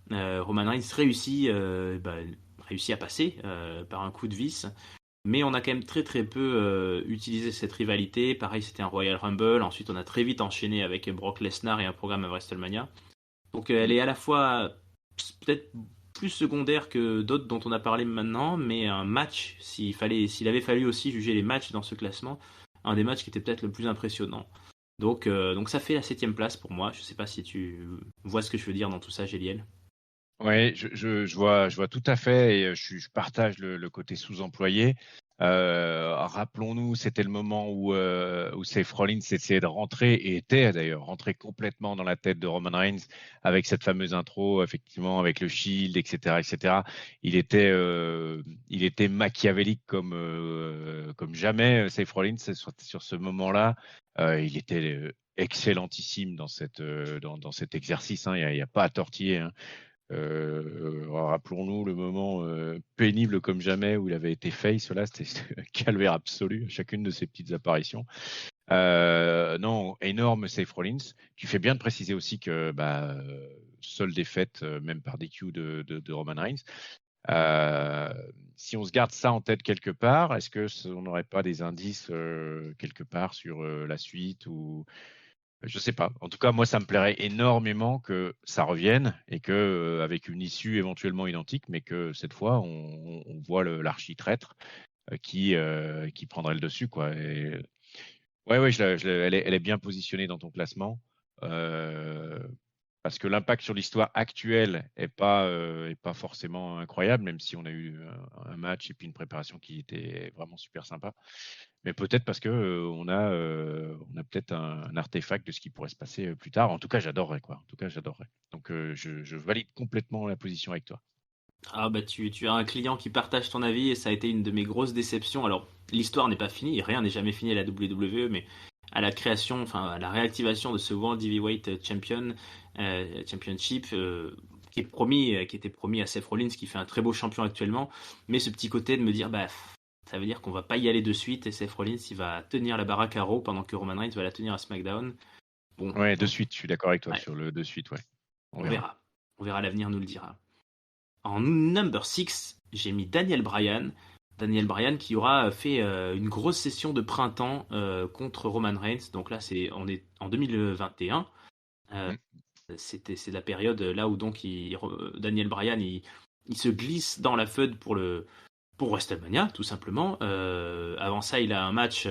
Roman Reigns réussit à passer par un coup de vis. Mais on a quand même très très peu utilisé cette rivalité. Pareil, c'était un Royal Rumble. Ensuite, on a très vite enchaîné avec Brock Lesnar et un programme à WrestleMania. Donc elle est à la fois peut-être plus secondaire que d'autres dont on a parlé maintenant, mais un match, s'il avait fallu aussi juger les matchs dans ce classement, un des matchs qui était peut-être le plus impressionnant. Donc ça fait la 7e place pour moi. Je sais pas si tu vois ce que je veux dire dans tout ça, Géliel. Oui, je vois tout à fait, et je partage le côté sous-employé. Rappelons-nous, c'était le moment où Seth Rollins essayait de rentrer, et était d'ailleurs rentré complètement dans la tête de Roman Reigns avec cette fameuse intro, effectivement, avec le Shield, etc., etc. Il était machiavélique comme jamais. Seth Rollins, sur ce moment-là, il était excellentissime dans dans cet exercice, hein. Il y a pas à tortiller, hein. Rappelons-nous le moment pénible comme jamais où il avait été face. Là, c'était un calvaire absolu à chacune de ses petites apparitions. Non, énorme Seth Rollins. Tu fais bien de préciser aussi que seule défaite, même par DQ, de Roman Reigns. Si on se garde ça en tête quelque part, est-ce que on n'aurait pas des indices quelque part sur la suite, ou je sais pas. En tout cas, moi, ça me plairait énormément que ça revienne, et que avec une issue éventuellement identique, mais que cette fois, on voit l'architraître qui prendrait le dessus, quoi. Et ouais, elle est bien positionnée dans ton classement. Euh, Parce que l'impact sur l'histoire actuelle est pas forcément incroyable, même si on a eu un match et puis une préparation qui était vraiment super sympa. Mais peut-être parce que on a peut-être un artefact de ce qui pourrait se passer plus tard. En tout cas, j'adorerais, quoi. En tout cas, j'adorerais. Donc, je valide complètement la position avec toi. Ah bah tu as un client qui partage ton avis, et ça a été une de mes grosses déceptions. Alors l'histoire n'est pas finie, rien n'est jamais fini à la WWE, mais à la création, enfin à la réactivation de ce World Heavyweight Championship, qui était promis à Seth Rollins, qui fait un très beau champion actuellement, mais ce petit côté de me dire ça veut dire qu'on va pas y aller de suite, et Seth Rollins il va tenir la baraque à Raw pendant que Roman Reigns va la tenir à SmackDown. Bon, Ouais, de suite, je suis d'accord avec toi sur de suite, ouais. on verra. On verra, l'avenir nous le dira. En number 6, j'ai mis Daniel Bryan. Daniel Bryan qui aura fait une grosse session de printemps contre Roman Reigns. Donc là, on est en 2021. Euh, Mm. c'est la période là où donc Daniel Bryan il se glisse dans la feud pour WrestleMania, tout simplement. Avant ça, il a un match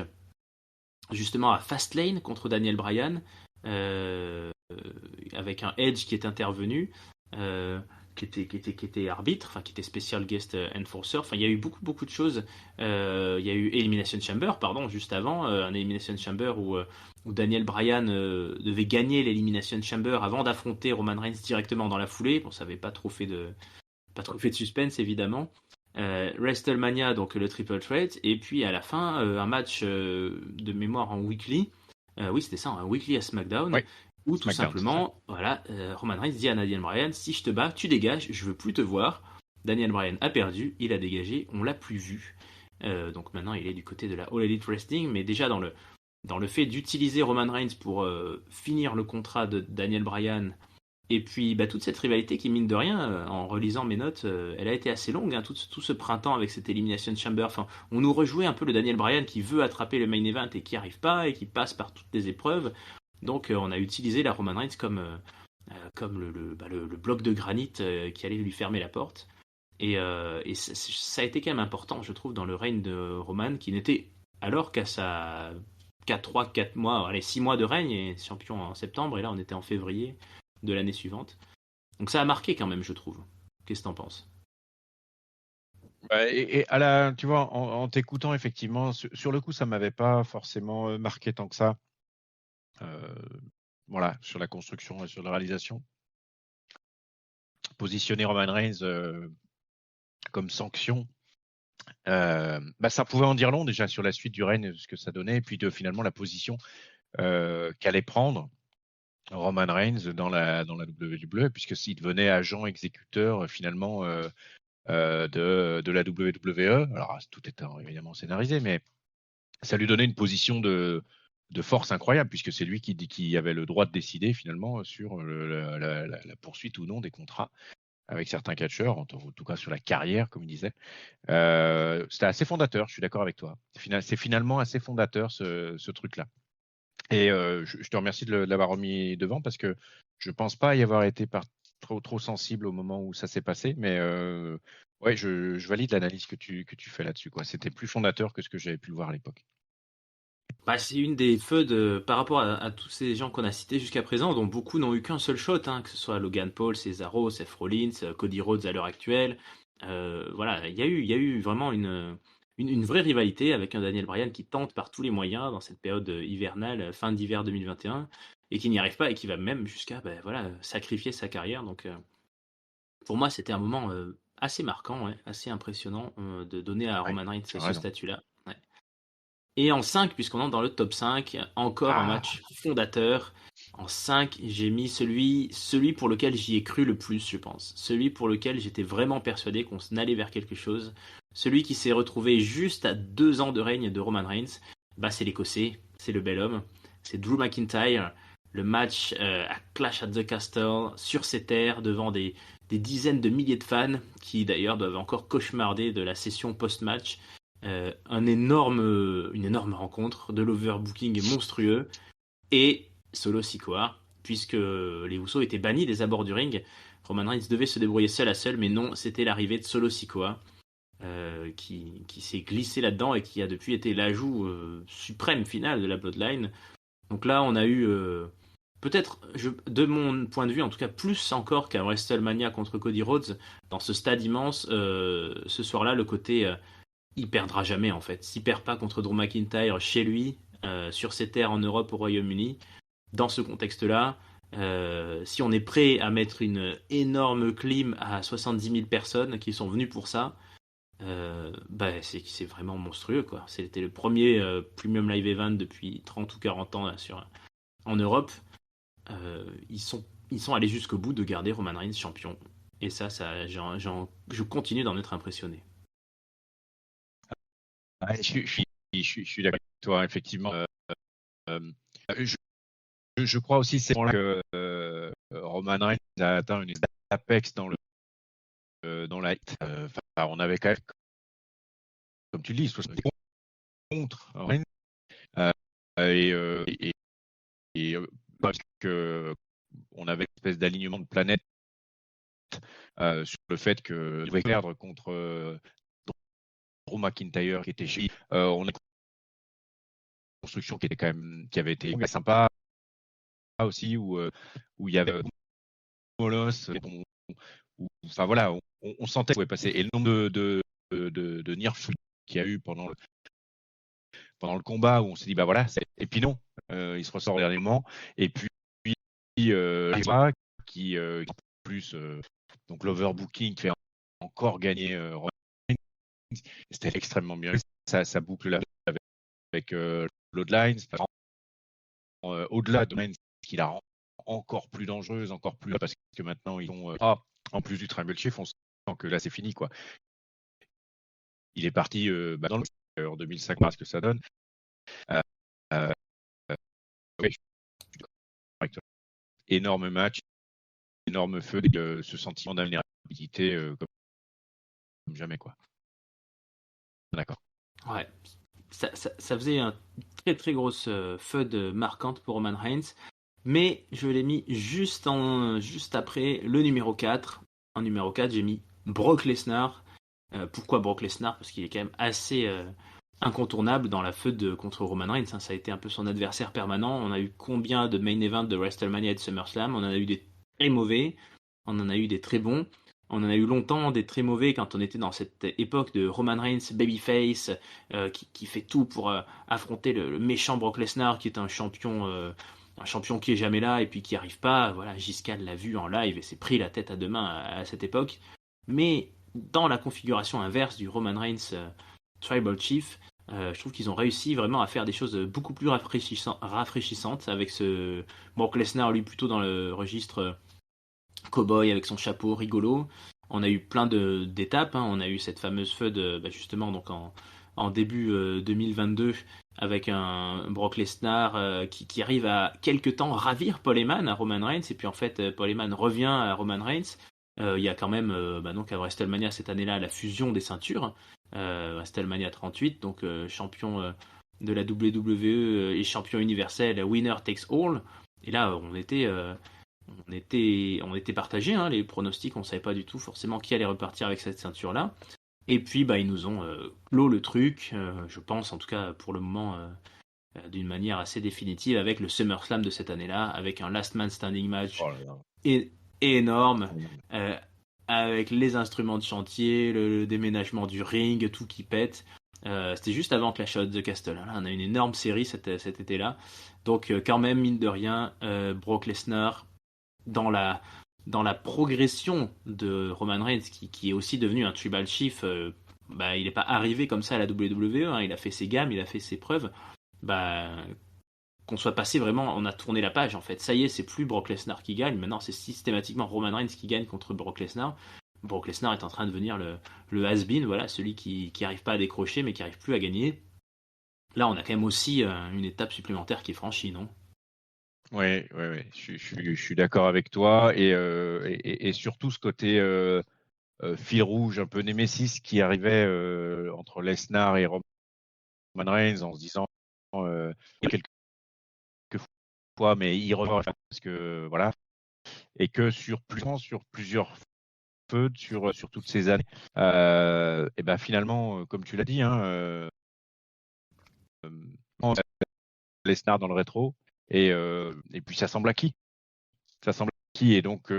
justement à Fastlane contre Daniel Bryan, avec un Edge qui est intervenu, euh, qui était arbitre, enfin qui était special guest enforcer. Enfin, il y a eu beaucoup de choses. Il y a eu Elimination Chamber, pardon, juste avant, un Elimination Chamber où Daniel Bryan devait gagner l'Elimination Chamber avant d'affronter Roman Reigns directement dans la foulée. Bon, ça n'avait pas trop fait de suspense évidemment. WrestleMania, donc le triple threat, et puis à la fin, un match de mémoire en weekly. Oui, c'était ça, un weekly à SmackDown, Ouais, où tout SmackDown, c'est ça. simplement, voilà, Roman Reigns dit à Daniel Bryan, si je te bats, tu dégages, je veux plus te voir. Daniel Bryan a perdu, il a dégagé, on l'a plus vu. Donc maintenant, il est du côté de la All Elite Wrestling, mais déjà dans le fait d'utiliser Roman Reigns pour finir le contrat de Daniel Bryan. Et puis toute cette rivalité qui, mine de rien, en relisant mes notes, elle a été assez longue, hein, tout ce printemps avec cette Elimination Chamber. Enfin, on nous rejouait un peu le Daniel Bryan qui veut attraper le main event et qui n'y arrive pas et qui passe par toutes les épreuves. Donc on a utilisé la Roman Reigns comme le bloc de granit qui allait lui fermer la porte. Et ça a été quand même important, je trouve, dans le règne de Roman, qui n'était alors qu'à 3-4 mois, allez, 6 mois de règne, et champion en septembre, et là on était en février de l'année suivante. Donc ça a marqué quand même, je trouve. Qu'est-ce que t'en penses? Et tu vois, en t'écoutant, effectivement, sur le coup, ça m'avait pas forcément marqué tant que ça. Euh, voilà, sur la construction et sur la réalisation. Positionner Roman Reigns comme sanction, ça pouvait en dire long déjà sur la suite du règne, ce que ça donnait, et puis finalement la position qu'allait prendre Roman Reigns dans la WWE, puisque s'il devenait agent exécuteur finalement de la WWE, alors tout étant évidemment scénarisé, mais ça lui donnait une position de force incroyable, puisque c'est lui qui avait le droit de décider finalement sur la poursuite ou non des contrats avec certains catcheurs, en tout cas sur la carrière, comme il disait. C'était assez fondateur, je suis d'accord avec toi. C'est finalement assez fondateur ce truc-là. Et je te remercie de l'avoir remis devant parce que je pense pas y avoir été trop sensible au moment où ça s'est passé, mais ouais, je valide l'analyse que tu fais là-dessus, quoi. C'était plus fondateur que ce que j'avais pu le voir à l'époque. C'est une des feux par rapport à tous ces gens qu'on a cités jusqu'à présent, dont beaucoup n'ont eu qu'un seul shot, hein, que ce soit Logan Paul, Cesaro, Seth Rollins, Cody Rhodes à l'heure actuelle. Voilà, il y a eu vraiment une vraie rivalité avec un Daniel Bryan qui tente par tous les moyens dans cette période hivernale, fin d'hiver 2021, et qui n'y arrive pas et qui va même jusqu'à voilà, sacrifier sa carrière. Donc pour moi, c'était un moment assez marquant, ouais, assez impressionnant de donner à Ouais, Roman Reigns tu as ce raison. statut-là. Ouais. Et en 5, puisqu'on entre dans le top 5, encore un Ah, match fondateur. En 5, j'ai mis celui pour lequel j'y ai cru le plus, je pense. Celui pour lequel j'étais vraiment persuadé qu'on allait vers quelque chose. Celui qui s'est retrouvé juste à 2 ans de règne de Roman Reigns. C'est l'Écossais, c'est le bel homme. C'est Drew McIntyre. Le match à Clash at the Castle, sur ces terres, devant des dizaines de milliers de fans, qui d'ailleurs doivent encore cauchemarder de la session post-match. Une énorme rencontre, de l'overbooking monstrueux et Solo Sikoa, puisque les Usos étaient bannis des abords du ring. Roman Reigns devait se débrouiller seul à seul, mais non, c'était l'arrivée de Solo Sikoa qui s'est glissé là-dedans et qui a depuis été l'ajout suprême final de la Bloodline. Donc là, on a eu peut-être, de mon point de vue, en tout cas plus encore qu'à WrestleMania contre Cody Rhodes, dans ce stade immense, ce soir-là, le côté il perdra jamais en fait. S'il perd pas contre Drew McIntyre chez lui, sur ses terres en Europe, au Royaume-Uni, dans ce contexte-là, si on est prêt à mettre une énorme clim à 70 000 personnes qui sont venues pour ça, c'est vraiment monstrueux quoi. C'était le premier Premium Live Event depuis 30 ou 40 ans là, en Europe. Ils sont allés jusqu'au bout de garder Roman Reigns champion. Et je continue d'en être impressionné. ouais, je suis d'accord avec toi, effectivement. Euh, je, je crois aussi c'est que Roman Reigns a atteint une apex dans dans la on avait quand même, comme tu le dis, 70 contre Reigns, et parce que on avait une espèce d'alignement de planète sur le fait qu'il devait perdre contre Drew McIntyre qui était chez on a une construction qui avait été sympa aussi, où il y avait Molos, enfin voilà, on sentait où est passé, et le nombre de near fall qu'il y a eu pendant le combat, où on s'est dit bah voilà, et puis non, il se ressort au dernier moment, et puis qui plus donc l'overbooking qui fait encore gagner c'était extrêmement bien, ça boucle là avec Bloodlines, au-delà de Reigns, qui la rend encore plus dangereuse, encore plus, parce que maintenant ils ont en plus du Tribal Chief, on sent que là c'est fini, quoi. Il est parti dans le en 2005, ce que ça donne. Oui, énorme match, énorme feu, ce sentiment d'invulnérabilité comme jamais, quoi. D'accord. Ouais, ça faisait une très très grosse feud marquante pour Roman Reigns, mais je l'ai mis juste après le numéro 4. En numéro 4, j'ai mis Brock Lesnar. Pourquoi Brock Lesnar? Parce qu'il est quand même assez incontournable dans la feud contre Roman Reigns, hein. Ça a été un peu son adversaire permanent. On a eu combien de main events de WrestleMania et de SummerSlam? On en a eu des très mauvais, on en a eu des très bons. On en a eu longtemps des très mauvais quand on était dans cette époque de Roman Reigns babyface qui fait tout pour affronter le méchant Brock Lesnar qui est un champion qui est jamais là et puis qui arrive pas. Voilà, Giscard l'a vu en live et s'est pris la tête à deux mains à cette époque. Mais dans la configuration inverse du Roman Reigns Tribal Chief, je trouve qu'ils ont réussi vraiment à faire des choses beaucoup plus rafraîchissantes avec ce Brock Lesnar, lui plutôt dans le registre cowboy avec son chapeau rigolo. On a eu plein d'étapes, hein. On a eu cette fameuse feud justement donc en début 2022 avec un Brock Lesnar qui arrive à quelque temps ravir Paul Heyman à Roman Reigns, et puis en fait Paul Heyman revient à Roman Reigns. Il y a quand même donc à WrestleMania cette année-là la fusion des ceintures, WrestleMania 38, donc champion de la WWE et champion universel, winner takes all. Et là on était partagés, hein, les pronostics, on savait pas du tout forcément qui allait repartir avec cette ceinture-là. Et puis ils nous ont clos le truc, je pense en tout cas pour le moment d'une manière assez définitive avec le SummerSlam de cette année-là, avec un Last Man Standing match é- énorme, euh, avec les instruments de chantier, le déménagement du ring, tout qui pète. C'était juste avant Clash of the Castle, hein. Là, on a une énorme série cet été-là. Donc quand même, mine de rien, Brock Lesnar, dans la progression de Roman Reigns, qui est aussi devenu un tribal chief, il n'est pas arrivé comme ça à la WWE, hein. Il a fait ses gammes, il a fait ses preuves. Bah, qu'on soit passé vraiment, on a tourné la page en fait. Ça y est, c'est plus Brock Lesnar qui gagne. Maintenant, c'est systématiquement Roman Reigns qui gagne contre Brock Lesnar. Brock Lesnar est en train de devenir le has-been, voilà, celui qui arrive pas à décrocher mais qui arrive plus à gagner. Là, on a quand même aussi une étape supplémentaire qui est franchie, non? Ouais. Je suis d'accord avec toi, et surtout ce côté fil rouge, un peu Némésis qui arrivait entre Lesnar et Roman Reigns, en se disant quelques fois, mais il revient parce que voilà, et que sur plusieurs feuds, sur toutes ces années, et ben finalement, comme tu l'as dit, hein, Lesnar dans le rétro, et puis ça semble acquis. Ça semble acquis, et donc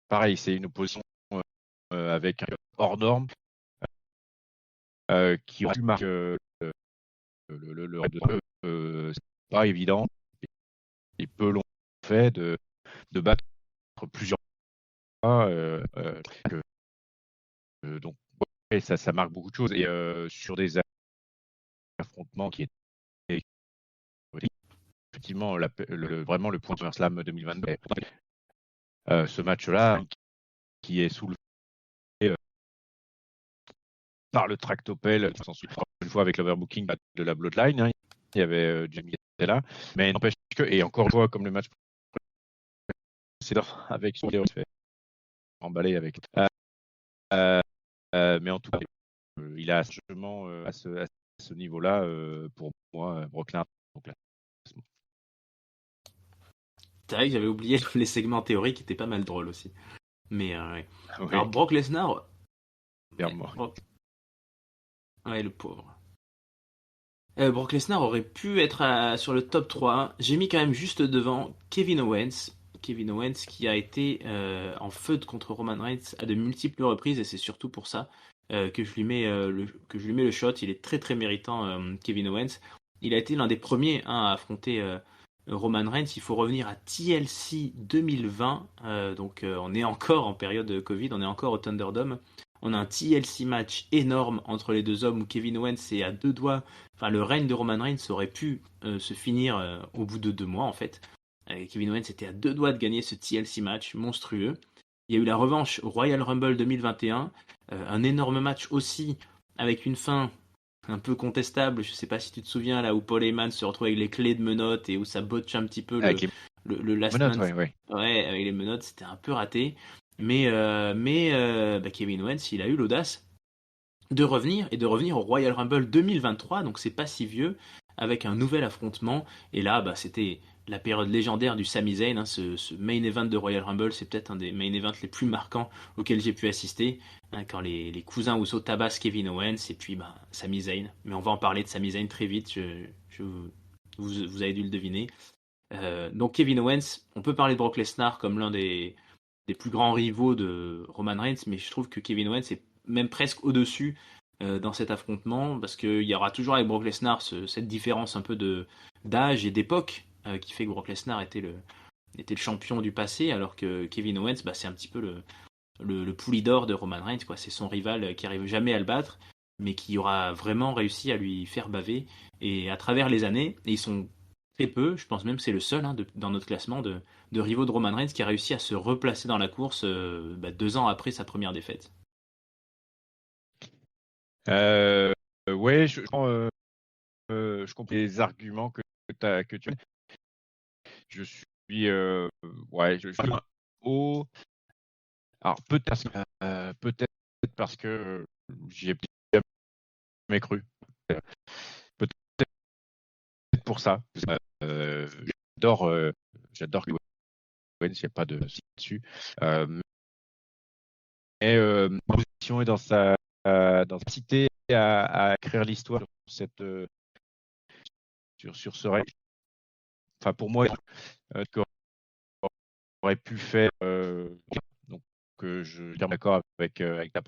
pareil, c'est une opposition avec un hors norme qui aurait pu marquer c'est pas évident et peu long fait de battre plusieurs fois. Donc ouais, ça marque beaucoup de choses, et sur des affrontements qui étaient effectivement vraiment le point de Slam 2022. Ce match-là qui est soulevé par le tractopelle, une fois avec l'overbooking de la Bloodline, hein. Il y avait Jamie là, mais n'empêche que, et encore une fois, comme le match précédent avec son fait emballer avec Mais en tout cas, il a largement à ce niveau-là, pour moi, Brock Lesnar. C'est vrai que j'avais oublié les segments théoriques qui étaient pas mal drôles aussi. Mais ouais. Alors Oui, Brock Lesnar, ouais, clairement. ouais, le pauvre. Brock Lesnar aurait pu être sur le top 3, hein. J'ai mis quand même juste devant Kevin Owens. Kevin Owens qui a été en feud contre Roman Reigns à de multiples reprises et c'est surtout pour ça que je lui mets que je lui mets le shot. Il est très très méritant, Kevin Owens. Il a été l'un des premiers, hein, à affronter Roman Reigns. Il faut revenir à TLC 2020, donc on est encore en période de Covid, on est encore au Thunderdome. On a un TLC match énorme entre les deux hommes où Kevin Owens est à deux doigts. Enfin, le règne de Roman Reigns aurait pu se finir au bout de 2 mois en fait. Kevin Owens était à deux doigts de gagner ce TLC match monstrueux. Il y a eu la revanche au Royal Rumble 2021, un énorme match aussi avec une fin un peu contestable. Je sais pas si tu te souviens là où Paul Heyman se retrouve avec les clés de menottes et où ça botche un petit peu Avec les le last menottes, man. ouais. Ouais, avec les menottes, c'était un peu raté. Bah, Kevin Owens, il a eu l'audace de revenir et de revenir au Royal Rumble 2023, donc c'est pas si vieux, avec un nouvel affrontement. Et là, bah, c'était la période légendaire du Sami Zayn, hein, ce main event de Royal Rumble, c'est peut-être un des main events les plus marquants auxquels j'ai pu assister, hein, quand les cousins Uso tabassent Kevin Owens et puis bah, Sami Zayn. Mais on va en parler de Sami Zayn très vite, vous avez dû le deviner. Donc Kevin Owens, on peut parler de Brock Lesnar comme l'un des plus grands rivaux de Roman Reigns, mais je trouve que Kevin Owens est même presque au-dessus dans cet affrontement, parce qu'il y aura toujours avec Brock Lesnar cette différence un peu d'âge et d'époque qui fait que Brock Lesnar était le champion du passé, alors que Kevin Owens, bah, c'est un petit peu le pouli d'or de Roman Reigns, quoi. C'est son rival qui arrive jamais à le battre, mais qui aura vraiment réussi à lui faire baver. Et à travers les années, et ils sont très peu, je pense même que c'est le seul, hein, dans notre classement de rivaux de Roman Reigns qui a réussi à se replacer dans la course 2 ans après sa première défaite. Ouais, je comprends les arguments que tu as. Je suis, je suis haut. Alors peut-être parce que j'y ai jamais cru. Peut-être pour ça. Euh, j'adore, euh, j'adore Kevin Owens, il n'y a pas de souci dessus. Mais ma position est dans sa capacité à écrire l'histoire sur ce règne. Enfin, pour moi, aurait pu faire. Donc, je suis d'accord avec ta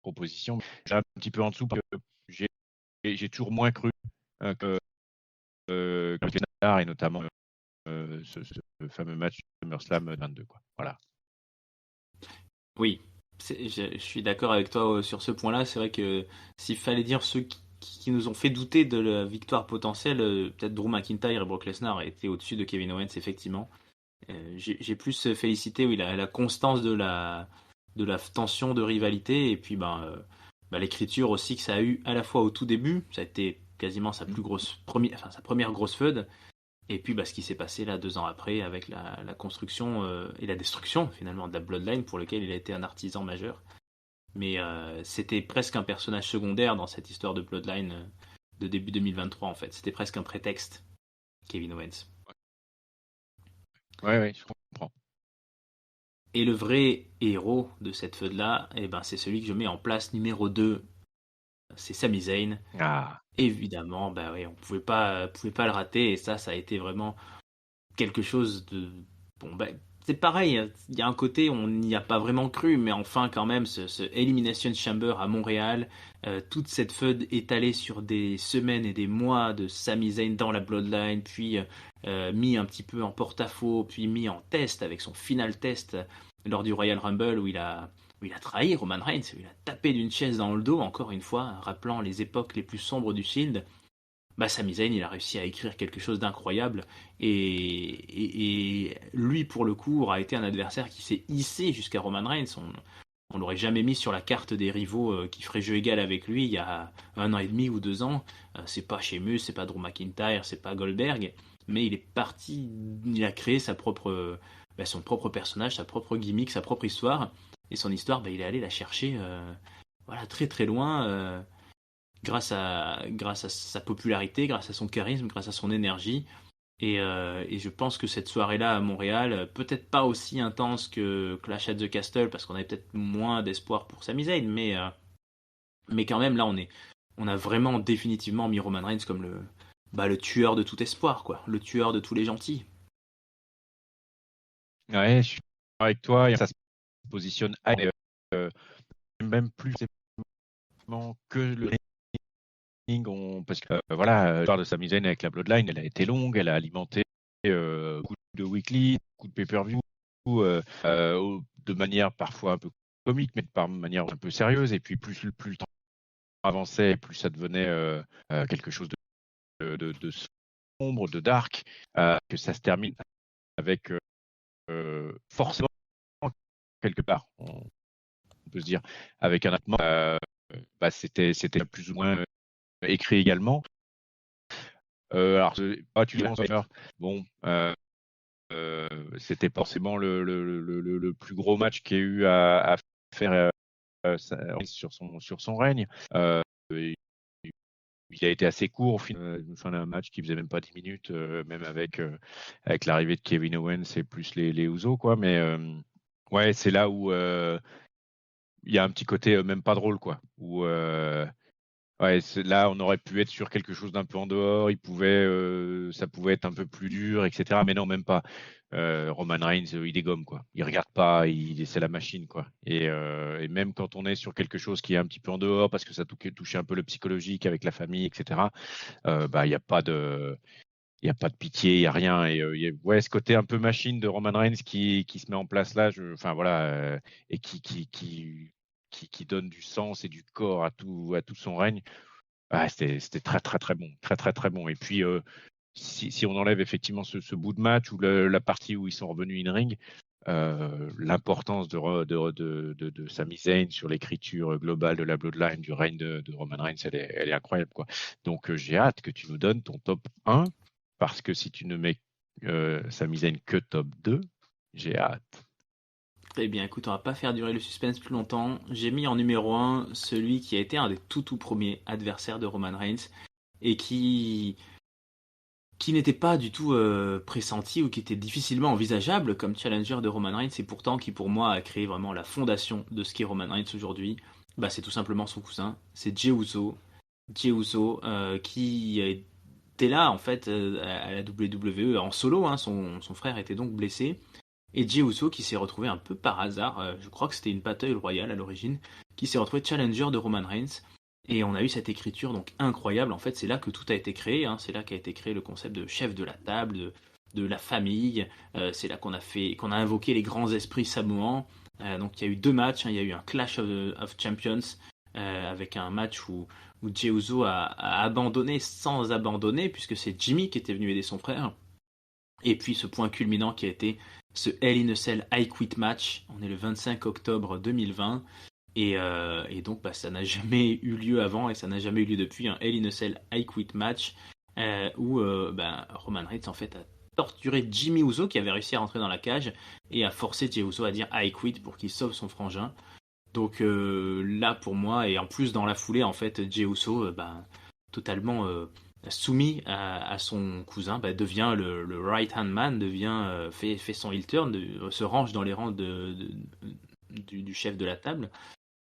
proposition. J'ai un petit peu en dessous parce que j'ai toujours moins cru que Canard et notamment ce fameux match SummerSlam 22. Quoi. Voilà. Oui, je suis d'accord avec toi sur ce point-là. C'est vrai que s'il fallait dire ceux qui nous ont fait douter de la victoire potentielle, peut-être Drew McIntyre et Brock Lesnar étaient au-dessus de Kevin Owens, effectivement. J'ai plus félicité, oui, la constance de la tension de rivalité et puis l'écriture aussi que ça a eu à la fois au tout début, ça a été quasiment sa première grosse feud, et puis ce qui s'est passé là 2 ans après avec la construction et la destruction finalement de la Bloodline pour lequel il a été un artisan majeur. Mais c'était presque un personnage secondaire dans cette histoire de Bloodline de début 2023 en fait. C'était presque un prétexte, Kevin Owens. Ouais, je comprends. Et le vrai héros de cette feud-là, c'est celui que je mets en place numéro 2. C'est Sami Zayn. Ah. Évidemment, bah oui, on pouvait pas le rater. Et ça a été vraiment quelque chose de... Bon, c'est pareil, hein. Il y a un côté, on n'y a pas vraiment cru, mais enfin quand même, ce Elimination Chamber à Montréal, toute cette feud étalée sur des semaines et des mois de Sami Zayn dans la Bloodline, puis mis un petit peu en porte-à-faux, puis mis en test avec son final test lors du Royal Rumble où il a trahi Roman Reigns, où il a tapé d'une chaise dans le dos, encore une fois, rappelant les époques les plus sombres du Shield. Sami Zayn, il a réussi à écrire quelque chose d'incroyable et lui, pour le coup, aura été un adversaire qui s'est hissé jusqu'à Roman Reigns. On l'aurait jamais mis sur la carte des rivaux qui feraient jeu égal avec lui il y a 1 an et demi ou 2 ans. C'est pas Sheamus, c'est pas Drew McIntyre, c'est pas Goldberg, mais il est parti, il a créé son propre personnage, sa propre gimmick, sa propre histoire. Et son histoire, il est allé la chercher voilà, très très loin grâce à sa popularité, grâce à son charisme, grâce à son énergie. Et je pense que cette soirée-là à Montréal, peut-être pas aussi intense que Clash at the Castle, parce qu'on avait peut-être moins d'espoir pour Sami Zayn, mais quand même, là, on a vraiment définitivement mis Roman Reigns comme le tueur de tout espoir, quoi. Le tueur de tous les gentils. Ouais, je suis d'accord avec toi. Et ça se positionne euh, même plus forcément que le ring. Parce que voilà, l'histoire de Sami Zayn avec la Bloodline, elle a été longue, elle a alimenté beaucoup de weekly, beaucoup de pay-per-view, de manière parfois un peu comique, mais par manière un peu sérieuse. Et puis plus le temps avançait, plus ça devenait quelque chose de sombre, de dark, que ça se termine avec forcément quelque part, on peut se dire, avec un attement, c'était plus ou moins écrit également. Alors, tu dis bon, c'était forcément le plus gros match qu'il y a eu à faire sur son règne. Il a été assez court au final, d'un match qui faisait même pas 10 minutes, même avec l'arrivée de Kevin Owens et plus les Usos, quoi. Mais ouais, c'est là où il y a un petit côté même pas drôle, quoi. Où ouais, là, on aurait pu être sur quelque chose d'un peu en dehors. Ça pouvait être un peu plus dur, etc. Mais non, même pas. Roman Reigns, il dégomme, quoi. Il regarde pas, c'est la machine, quoi. Et même quand on est sur quelque chose qui est un petit peu en dehors, parce que ça touche un peu le psychologique avec la famille, etc. Il y a pas de pitié, il y a rien. Et il y a, ouais, ce côté un peu machine de Roman Reigns qui se met en place là. Enfin voilà, et qui donne du sens et du corps à tout son règne. Ah, c'était très très très bon, très très très bon. Et puis si on enlève effectivement ce bout de match ou la partie où ils sont revenus in-ring, l'importance de Sami Zayn sur l'écriture globale de la Bloodline, du règne de Roman Reigns, elle est incroyable, quoi. Donc j'ai hâte que tu nous donnes ton top 1, parce que si tu ne mets Sami Zayn que top 2, j'ai hâte. Eh bien, écoute, on va pas faire durer le suspense plus longtemps. J'ai mis en numéro un celui qui a été un des tout premiers adversaires de Roman Reigns et qui n'était pas du tout pressenti ou qui était difficilement envisageable comme challenger de Roman Reigns et pourtant qui pour moi a créé vraiment la fondation de ce qu'est Roman Reigns aujourd'hui. C'est tout simplement son cousin, c'est Jey Uso. Jey Uso qui était là en fait à la WWE en solo, hein. Son frère était donc blessé. Et Jey Uso qui s'est retrouvé un peu par hasard, je crois que c'était une bataille royale à l'origine, qui s'est retrouvé challenger de Roman Reigns. Et on a eu cette écriture donc incroyable. En fait, c'est là que tout a été créé, hein. C'est là qu'a été créé le concept de chef de la table, de la famille. C'est là qu'on a invoqué les grands esprits samoans. Donc il y a eu deux matchs, hein. Il y a eu un Clash of Champions avec un match où Jey Uso a abandonné sans abandonner, puisque c'est Jimmy qui était venu aider son frère. Et puis ce point culminant qui a été ce Hell in a Cell I Quit match. On est le 25 octobre 2020. Et donc ça n'a jamais eu lieu avant et ça n'a jamais eu lieu depuis. Un Hell in a Cell I Quit match où Roman Reigns en fait a torturé Jimmy Uso qui avait réussi à rentrer dans la cage et a forcé Jey Uso à dire I quit pour qu'il sauve son frangin. Donc là pour moi et en plus dans la foulée en fait Jey Uso totalement soumis à son cousin devient le right hand man, fait son heel turn, se range dans les rangs du chef de la table.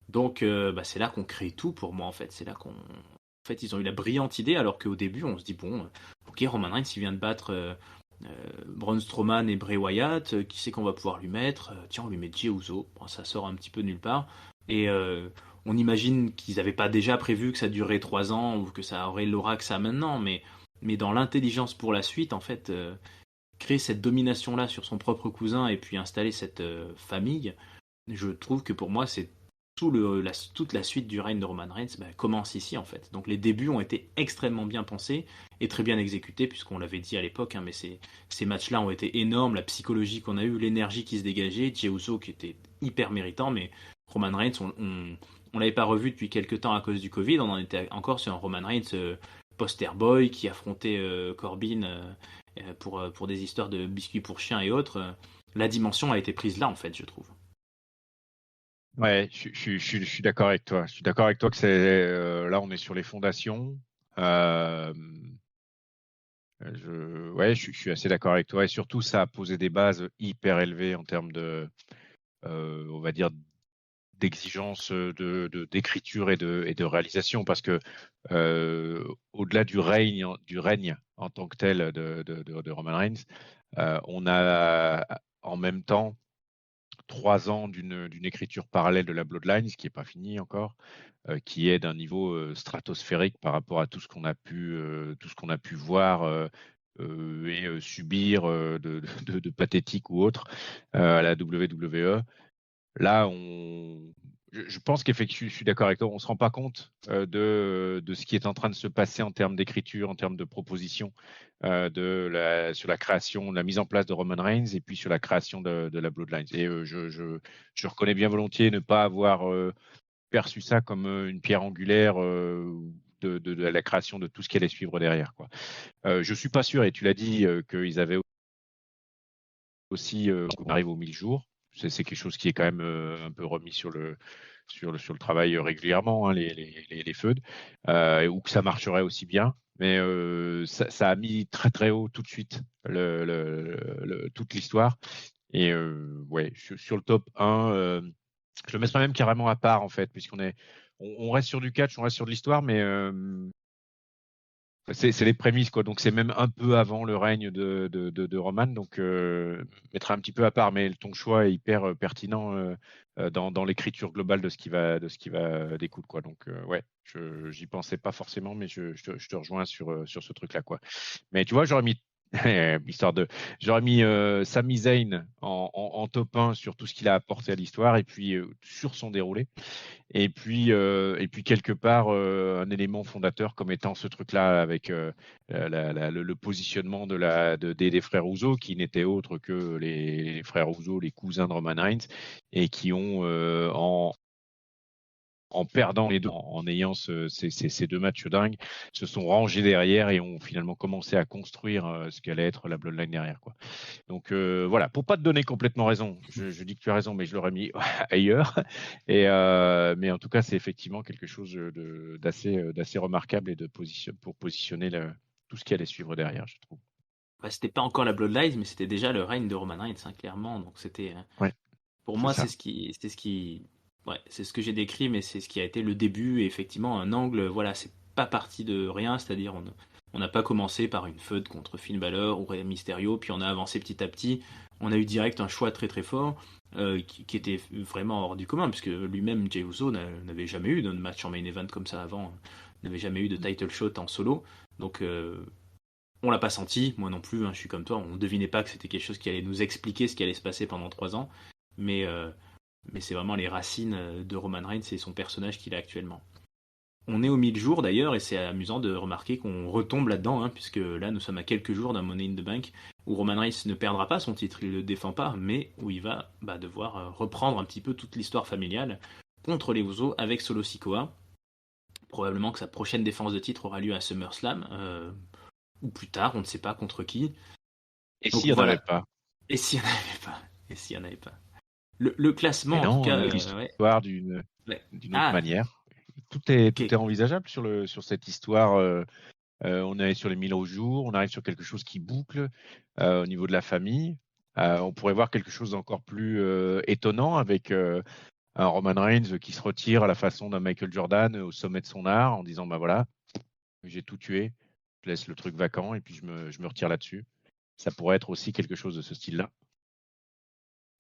Donc c'est là qu'on crée tout pour moi en fait. C'est là qu'on en fait ils ont eu la brillante idée alors qu'au début on se dit bon ok Roman Reigns il vient de battre Braun Strowman et Bray Wyatt, qui c'est qu'on va pouvoir lui mettre? Tiens, on lui met Jey Uso. Bon, ça sort un petit peu nulle part. Et on imagine qu'ils n'avaient pas déjà prévu que ça durerait 3 ans ou que ça aurait l'aura que ça a maintenant, mais dans l'intelligence pour la suite, en fait, créer cette domination-là sur son propre cousin et puis installer cette famille, je trouve que pour moi, c'est toute la suite du règne de Roman Reigns commence ici en fait. Donc les débuts ont été extrêmement bien pensés et très bien exécutés puisqu'on l'avait dit à l'époque, hein, mais ces matchs-là ont été énormes, la psychologie qu'on a eue, l'énergie qui se dégageait, Jey Uso qui était hyper méritant, mais Roman Reigns, on l'avait pas revu depuis quelques temps à cause du Covid, on en était encore sur un Roman Reigns poster boy qui affrontait Corbin pour des histoires de biscuits pour chiens et autres. La dimension a été prise là en fait, je trouve. Ouais, je suis d'accord avec toi. Je suis d'accord avec toi que là, on est sur les fondations. Euh, je suis assez d'accord avec toi. Et surtout, ça a posé des bases hyper élevées en termes on va dire, d'exigence d'écriture et de réalisation, parce que au-delà du règne en tant que tel de Roman Reigns, on a en même temps 3 ans d'une écriture parallèle de la Bloodline, ce qui n'est pas fini encore, qui est d'un niveau stratosphérique par rapport à tout ce qu'on a pu voir et subir de pathétique ou autre à la WWE. Là, je pense qu'effectivement, je suis d'accord avec toi, on ne se rend pas compte de ce qui est en train de se passer en termes d'écriture, en termes de proposition, sur la création, la mise en place de Roman Reigns et puis sur la création de la Bloodline. Et je reconnais bien volontiers ne pas avoir perçu ça comme une pierre angulaire de la création de tout ce qui allait suivre derrière, quoi. Je suis pas sûr, et tu l'as dit, qu'ils avaient aussi, on arrive aux 1000 jours. C'est quelque chose qui est quand même un peu remis sur le travail régulièrement, hein, les feuds, ou que ça marcherait aussi bien. Mais ça a mis très très haut tout de suite toute l'histoire. Et ouais, sur le top 1, je le mettrais même carrément à part en fait, on reste sur du catch, on reste sur de l'histoire, mais c'est les prémices, quoi. Donc, c'est même un peu avant le règne de Roman. Donc, mettre un petit peu à part, mais ton choix est hyper pertinent dans l'écriture globale de ce qui va découdre, quoi. Donc, ouais, j'y pensais pas forcément, mais je te rejoins sur ce truc-là, quoi. Mais tu vois, j'aurais mis, histoire de, j'aurais mis Sami Zayn en top 1 sur tout ce qu'il a apporté à l'histoire et puis sur son déroulé. Et puis quelque part, un élément fondateur comme étant ce truc-là avec le positionnement des frères Ouzo, qui n'étaient autres que les frères Ouzo, les cousins de Roman Reigns, et qui ont, en perdant les deux, en ayant ces deux matchs dingues, se sont rangés derrière et ont finalement commencé à construire ce qu'allait être la Bloodline derrière, quoi. Donc voilà, pour pas te donner complètement raison, je dis que tu as raison, mais je l'aurais mis ailleurs. Mais en tout cas, c'est effectivement quelque chose d'assez remarquable et pour positionner tout ce qui allait suivre derrière, je trouve. Bah, c'était pas encore la Bloodline, mais c'était déjà le règne de Roman Reigns, hein, clairement. Donc c'était, Ouais, pour c'est moi, ça. ouais, c'est ce que j'ai décrit, mais c'est ce qui a été le début. Et effectivement, un angle, voilà, c'est pas parti de rien, c'est-à-dire on n'a pas commencé par une feud contre Finn Balor ou Rey Mysterio, puis on a avancé petit à petit. On a eu direct un choix très très fort qui était vraiment hors du commun, puisque lui-même, Jey Uso, n'avait jamais eu de match en main event comme ça avant, n'avait jamais eu de title shot en solo. Donc on l'a pas senti, moi non plus, hein, je suis comme toi, on devinait pas que c'était quelque chose qui allait nous expliquer ce qui allait se passer pendant 3 ans, mais, euh, mais c'est vraiment les racines de Roman Reigns et son personnage qu'il a actuellement. On est aux 1000 jours d'ailleurs, et c'est amusant de remarquer qu'on retombe là-dedans, hein, puisque là nous sommes à quelques jours d'un Money in the Bank où Roman Reigns ne perdra pas son titre, il ne le défend pas, mais où il va devoir reprendre un petit peu toute l'histoire familiale contre les Usos avec Solo Sikoa. Probablement que sa prochaine défense de titre aura lieu à SummerSlam, ou plus tard, on ne sait pas contre qui. Et Donc s'il n'y en avait voilà. pas? Et s'il n'y en avait pas? Et s'il n'y en avait pas? Le Mais classement, en tout non, cas, ouais. l'histoire Ouais. d'une autre Ah, manière. ok. Tout est envisageable sur cette histoire. On est sur les 1000 jours, on arrive sur quelque chose qui boucle au niveau de la famille. On pourrait voir quelque chose d'encore plus étonnant avec un Roman Reigns qui se retire à la façon d'un Michael Jordan au sommet de son art en disant bah voilà, j'ai tout tué, je laisse le truc vacant et puis je me retire là-dessus. Ça pourrait être aussi quelque chose de ce style-là.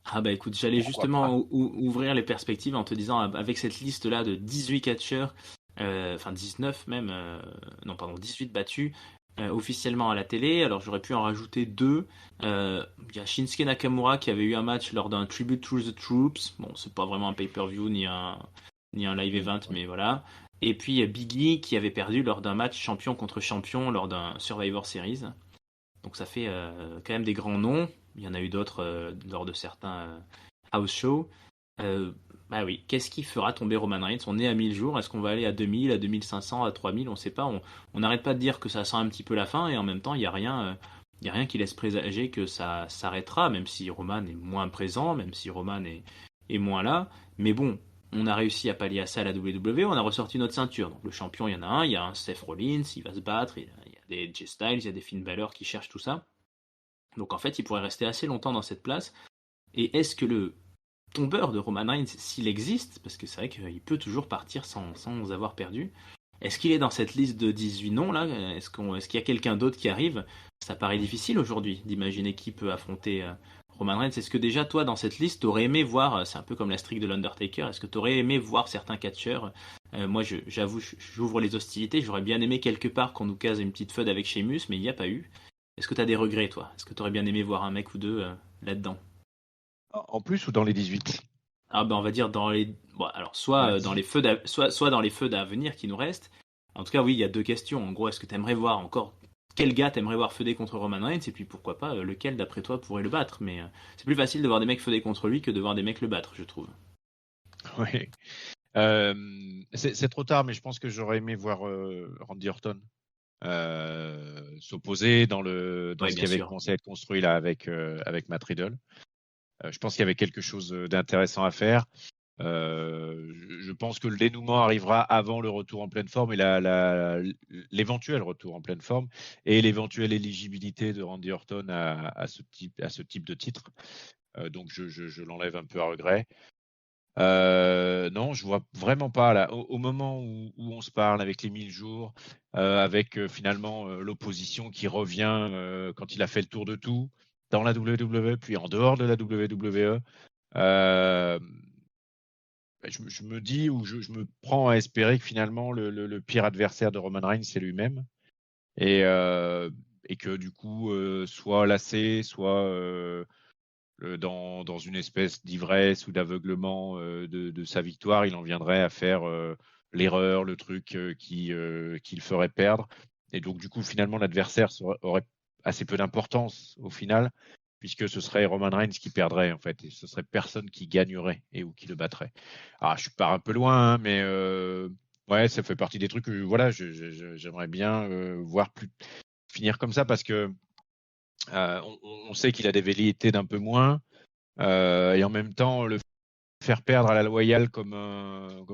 Ah bah écoute, j'allais Pourquoi pas? justement ouvrir les perspectives en te disant, avec cette liste-là de 18 catcheurs, enfin 19 même, non pardon, 18 battus, officiellement à la télé. Alors j'aurais pu en rajouter deux. Il y a Shinsuke Nakamura qui avait eu un match lors d'un Tribute to the Troops. Bon, c'est pas vraiment un pay-per-view ni un live event, Ouais. mais voilà. Et puis il y a Big E qui avait perdu lors d'un match champion contre champion lors d'un Survivor Series. Donc ça fait quand même des grands noms. Il y en a eu d'autres lors de certains house shows. Euh, bah oui, qu'est-ce qui fera tomber Roman Reigns? On est à 1000 jours, est-ce qu'on va aller à 2000, à 2500, à 3000? On ne sait pas. On n'arrête pas de dire que ça sent un petit peu la fin et en même temps, il y a rien qui laisse présager que ça s'arrêtera, même si Roman est moins présent, même si Roman est moins là. Mais bon, on a réussi à pallier à ça à la WWE, on a ressorti notre ceinture. Donc le champion, il y en a un, il y a un Seth Rollins, il va se battre, il y a des AJ Styles, il y a des Finn Balor qui cherchent tout ça. Donc en fait, il pourrait rester assez longtemps dans cette place. Et est-ce que le tombeur de Roman Reigns, s'il existe, parce que c'est vrai qu'il peut toujours partir sans avoir perdu, est-ce qu'il est dans cette liste de 18 noms là? Est-ce qu'il y a quelqu'un d'autre qui arrive? Ça paraît difficile aujourd'hui d'imaginer qui peut affronter Roman Reigns. Est-ce que déjà toi dans cette liste t'aurais aimé voir, c'est un peu comme la streak de l'Undertaker, est-ce que t'aurais aimé voir certains catcheurs? Moi j'avoue, j'ouvre les hostilités, j'aurais bien aimé quelque part qu'on nous case une petite feud avec Sheamus, mais il n'y a pas eu. Est-ce que t'as des regrets toi? Est-ce que t'aurais bien aimé voir un mec ou deux là-dedans? En plus ou dans les 18? Ah ben on va dire dans les bon, alors Ouais. soit dans les feux soit dans les feux à venir qui nous restent. En tout cas oui, il y a deux questions. En gros, est-ce que tu aimerais voir encore quel gars t'aimerais voir feuder contre Roman Reigns et puis pourquoi pas lequel d'après toi pourrait le battre, mais c'est plus facile de voir des mecs feuder contre lui que de voir des mecs le battre, je trouve. Oui. C'est trop tard, mais je pense que j'aurais aimé voir Randy Orton s'opposer dans Oui, ce bien qui avait sûr. commencé à être construit là avec Matt Riddle. Je pense qu'il y avait quelque chose d'intéressant à faire. Je pense que le dénouement arrivera avant le retour en pleine forme et l'éventuel retour en pleine forme et l'éventuelle éligibilité de Randy Orton à ce type de titre. Donc je l'enlève un peu à regret. Non, je vois vraiment pas là. Au moment où on se parle avec les 1000 jours, avec finalement l'opposition qui revient quand il a fait le tour de tout dans la WWE, puis en dehors de la WWE. Je me dis ou je me prends à espérer que finalement le pire adversaire de Roman Reigns c'est lui-même et que du coup soit lassé, soit dans une espèce d'ivresse ou d'aveuglement de sa victoire, il en viendrait à faire l'erreur, le truc qui le ferait perdre. Et donc, du coup, finalement, l'adversaire aurait assez peu d'importance au final, puisque ce serait Roman Reigns qui perdrait, en fait, et ce serait personne qui gagnerait et ou qui le battrait. Ah, je pars un peu loin, hein, mais ouais, ça fait partie des trucs que voilà, j'aimerais bien voir finir comme ça parce que on sait qu'il a des velléités d'un peu moins. Et en même temps, le faire perdre à la loyale comme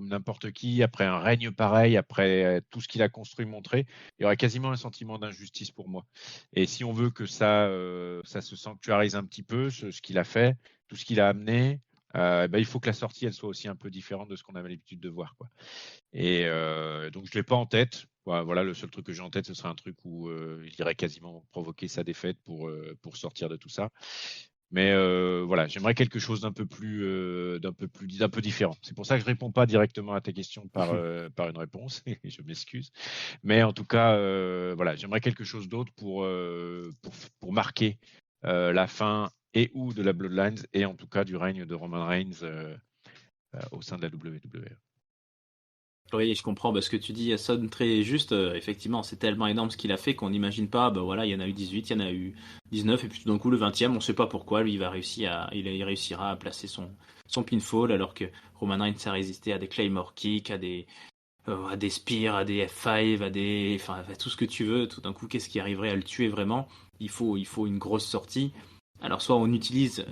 n'importe qui, après un règne pareil, après tout ce qu'il a construit, montré, il y aurait quasiment un sentiment d'injustice pour moi. Et si on veut que ça se sanctuarise un petit peu, ce qu'il a fait, tout ce qu'il a amené, ben, il faut que la sortie elle soit aussi un peu différente de ce qu'on avait l'habitude de voir, quoi. Et donc je l'ai pas en tête. Voilà, le seul truc que j'ai en tête, ce serait un truc où il irait quasiment provoquer sa défaite pour sortir de tout ça. Mais voilà, j'aimerais quelque chose d'un peu différent. C'est pour ça que je réponds pas directement à ta question par une réponse. Je m'excuse. Mais en tout cas, voilà, j'aimerais quelque chose d'autre pour marquer la fin et ou de la Bloodlines et en tout cas du règne de Roman Reigns au sein de la WWE. Oui, je comprends ce que tu dis, ça sonne très juste. Effectivement, c'est tellement énorme ce qu'il a fait qu'on n'imagine pas. Bah voilà, il y en a eu 18, il y en a eu 19, et puis tout d'un coup, le 20e, on ne sait pas pourquoi, lui, il réussira à placer son pinfall, alors que Roman Reigns a résisté à des Claymore Kicks, à des Spears, à des F5, enfin, à tout ce que tu veux. Tout d'un coup, qu'est-ce qui arriverait à le tuer vraiment? Il faut une grosse sortie. Alors, soit on utilise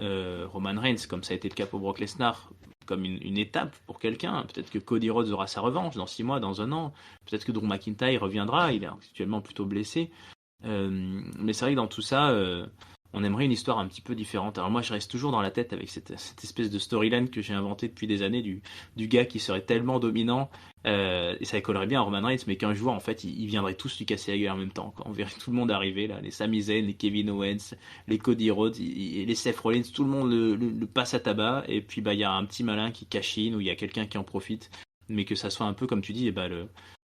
Roman Reigns, comme ça a été le cas pour Brock Lesnar, comme une étape pour quelqu'un. Peut-être que Cody Rhodes aura sa revanche dans 6 mois, dans un an. Peut-être que Drew McIntyre reviendra. Il est actuellement plutôt blessé. Mais c'est vrai que dans tout ça, on aimerait une histoire un petit peu différente. Alors moi, je reste toujours dans la tête avec cette espèce de storyline que j'ai inventée depuis des années du gars qui serait tellement dominant, et ça collerait bien à Roman Reigns, mais qu'un jour, en fait, ils viendraient tous lui casser la gueule en même temps, quoi. On verrait tout le monde arriver, là, les Sami Zayn, les Kevin Owens, les Cody Rhodes, les Seth Rollins, tout le monde le passe à tabac, et puis bah il y a un petit malin qui cachine, ou il y a quelqu'un qui en profite, mais que ça soit un peu, comme tu dis, et bah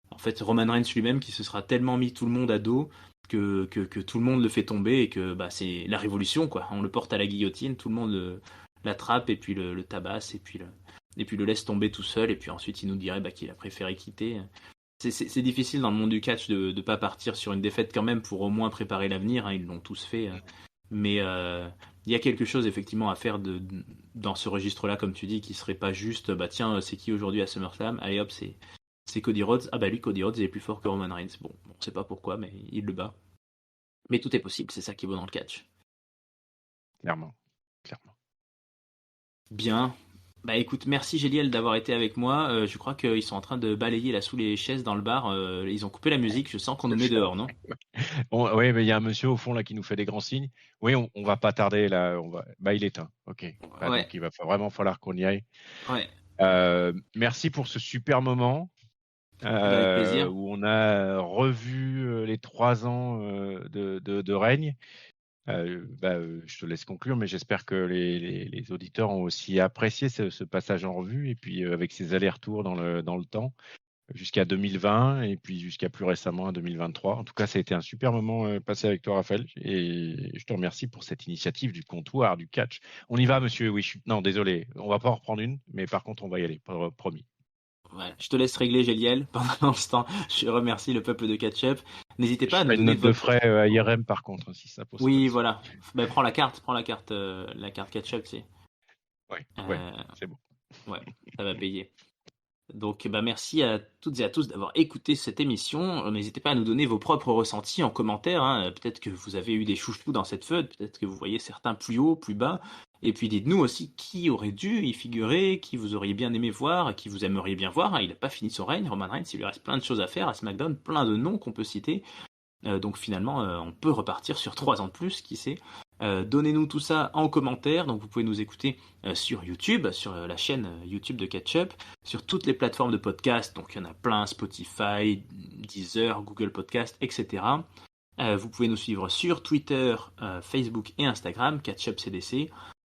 en fait, Roman Reigns lui-même qui se sera tellement mis tout le monde à dos que tout le monde le fait tomber et que bah, c'est la révolution, quoi. On le porte à la guillotine, tout le monde l'attrape et puis le tabasse et puis le laisse tomber tout seul et puis ensuite il nous dirait bah, qu'il a préféré quitter. C'est difficile dans le monde du catch de ne pas partir sur une défaite quand même pour au moins préparer l'avenir, hein, ils l'ont tous fait. Mais il y a quelque chose effectivement à faire dans ce registre-là, comme tu dis, qui serait pas juste, bah tiens, c'est qui aujourd'hui à SummerSlam? Allez hop, c'est Cody Rhodes. Ah bah lui, Cody Rhodes, il est plus fort que Roman Reigns. Bon, on sait pas pourquoi, mais il le bat. Mais tout est possible, c'est ça qui est beau dans le catch. Clairement, clairement. Bien. Bah écoute, merci Géliel d'avoir été avec moi. Je crois qu'ils sont en train de balayer là sous les chaises dans le bar. Ils ont coupé la musique. Je sens qu'on nous met dehors, non? Oui, mais il y a un monsieur au fond là qui nous fait des grands signes. Oui, on va pas tarder là. Bah, il est temps. Ok. Bah, Ouais, donc il va vraiment falloir qu'on y aille. ouais. Merci pour ce super moment Bah, avec plaisir. où on a revu les 3 ans de règne. Je te laisse conclure, mais j'espère que les auditeurs ont aussi apprécié ce passage en revue et puis avec ces allers-retours dans le temps jusqu'à 2020 et puis jusqu'à plus récemment à 2023. En tout cas, ça a été un super moment passé avec toi, Raphaël, et je te remercie pour cette initiative du comptoir, du catch. On y va, monsieur. Oui, non, désolé, on va pas en reprendre une, mais par contre, on va y aller, promis. Voilà. Je te laisse régler Géliel. Pendant l'instant, je remercie le peuple de Ketchup. N'hésitez pas Je à nous ferai une donner note de votre. frais à IRM par contre, si ça pose pas de Oui, soucis. voilà. Bah, la carte Ketchup, c'est. Ouais, ouais, Euh, c'est bon. ouais, ça va payer. Donc, bah, merci à toutes et à tous d'avoir écouté cette émission. N'hésitez pas à nous donner vos propres ressentis en commentaire, hein. Peut-être que vous avez eu des chouchous dans cette feud, peut-être que vous voyez certains plus haut, plus bas. Et puis dites-nous aussi qui aurait dû y figurer, qui vous auriez bien aimé voir, qui vous aimeriez bien voir, hein. Il n'a pas fini son règne, Roman Reigns, il lui reste plein de choses à faire à SmackDown, plein de noms qu'on peut citer. Donc finalement, on peut repartir sur 3 ans de plus, qui sait. Donnez-nous tout ça en commentaire. Donc vous pouvez nous écouter sur YouTube, sur la chaîne YouTube de Catch-Up, sur toutes les plateformes de podcast. Donc il y en a plein, Spotify, Deezer, Google Podcast, etc. Vous pouvez nous suivre sur Twitter, Facebook et Instagram, Catch-Up CDC.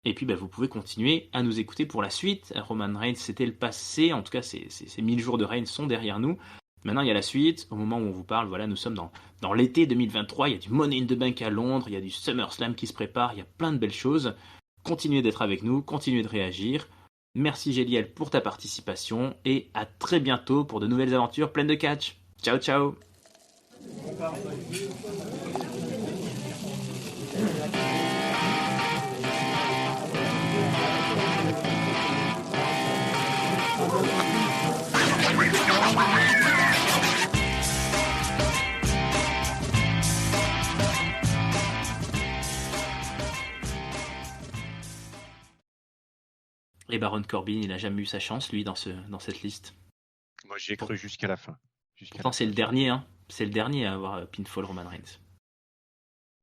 Et puis vous pouvez continuer à nous écouter pour la suite. Roman Reigns, c'était le passé. En tout cas, ces 1000 jours de règne sont derrière nous. Maintenant, il y a la suite. Au moment où on vous parle, voilà, nous sommes dans l'été 2023. Il y a du Money in the Bank à Londres. Il y a du SummerSlam qui se prépare. Il y a plein de belles choses. Continuez d'être avec nous. Continuez de réagir. Merci Géliel pour ta participation. Et à très bientôt pour de nouvelles aventures pleines de catch. Ciao, ciao. Et Baron Corbin, il n'a jamais eu sa chance, lui, dans cette liste. Moi, j'y ai cru jusqu'à la fin. Pourtant, c'est le dernier, hein. C'est le dernier à avoir pinfall Roman Reigns.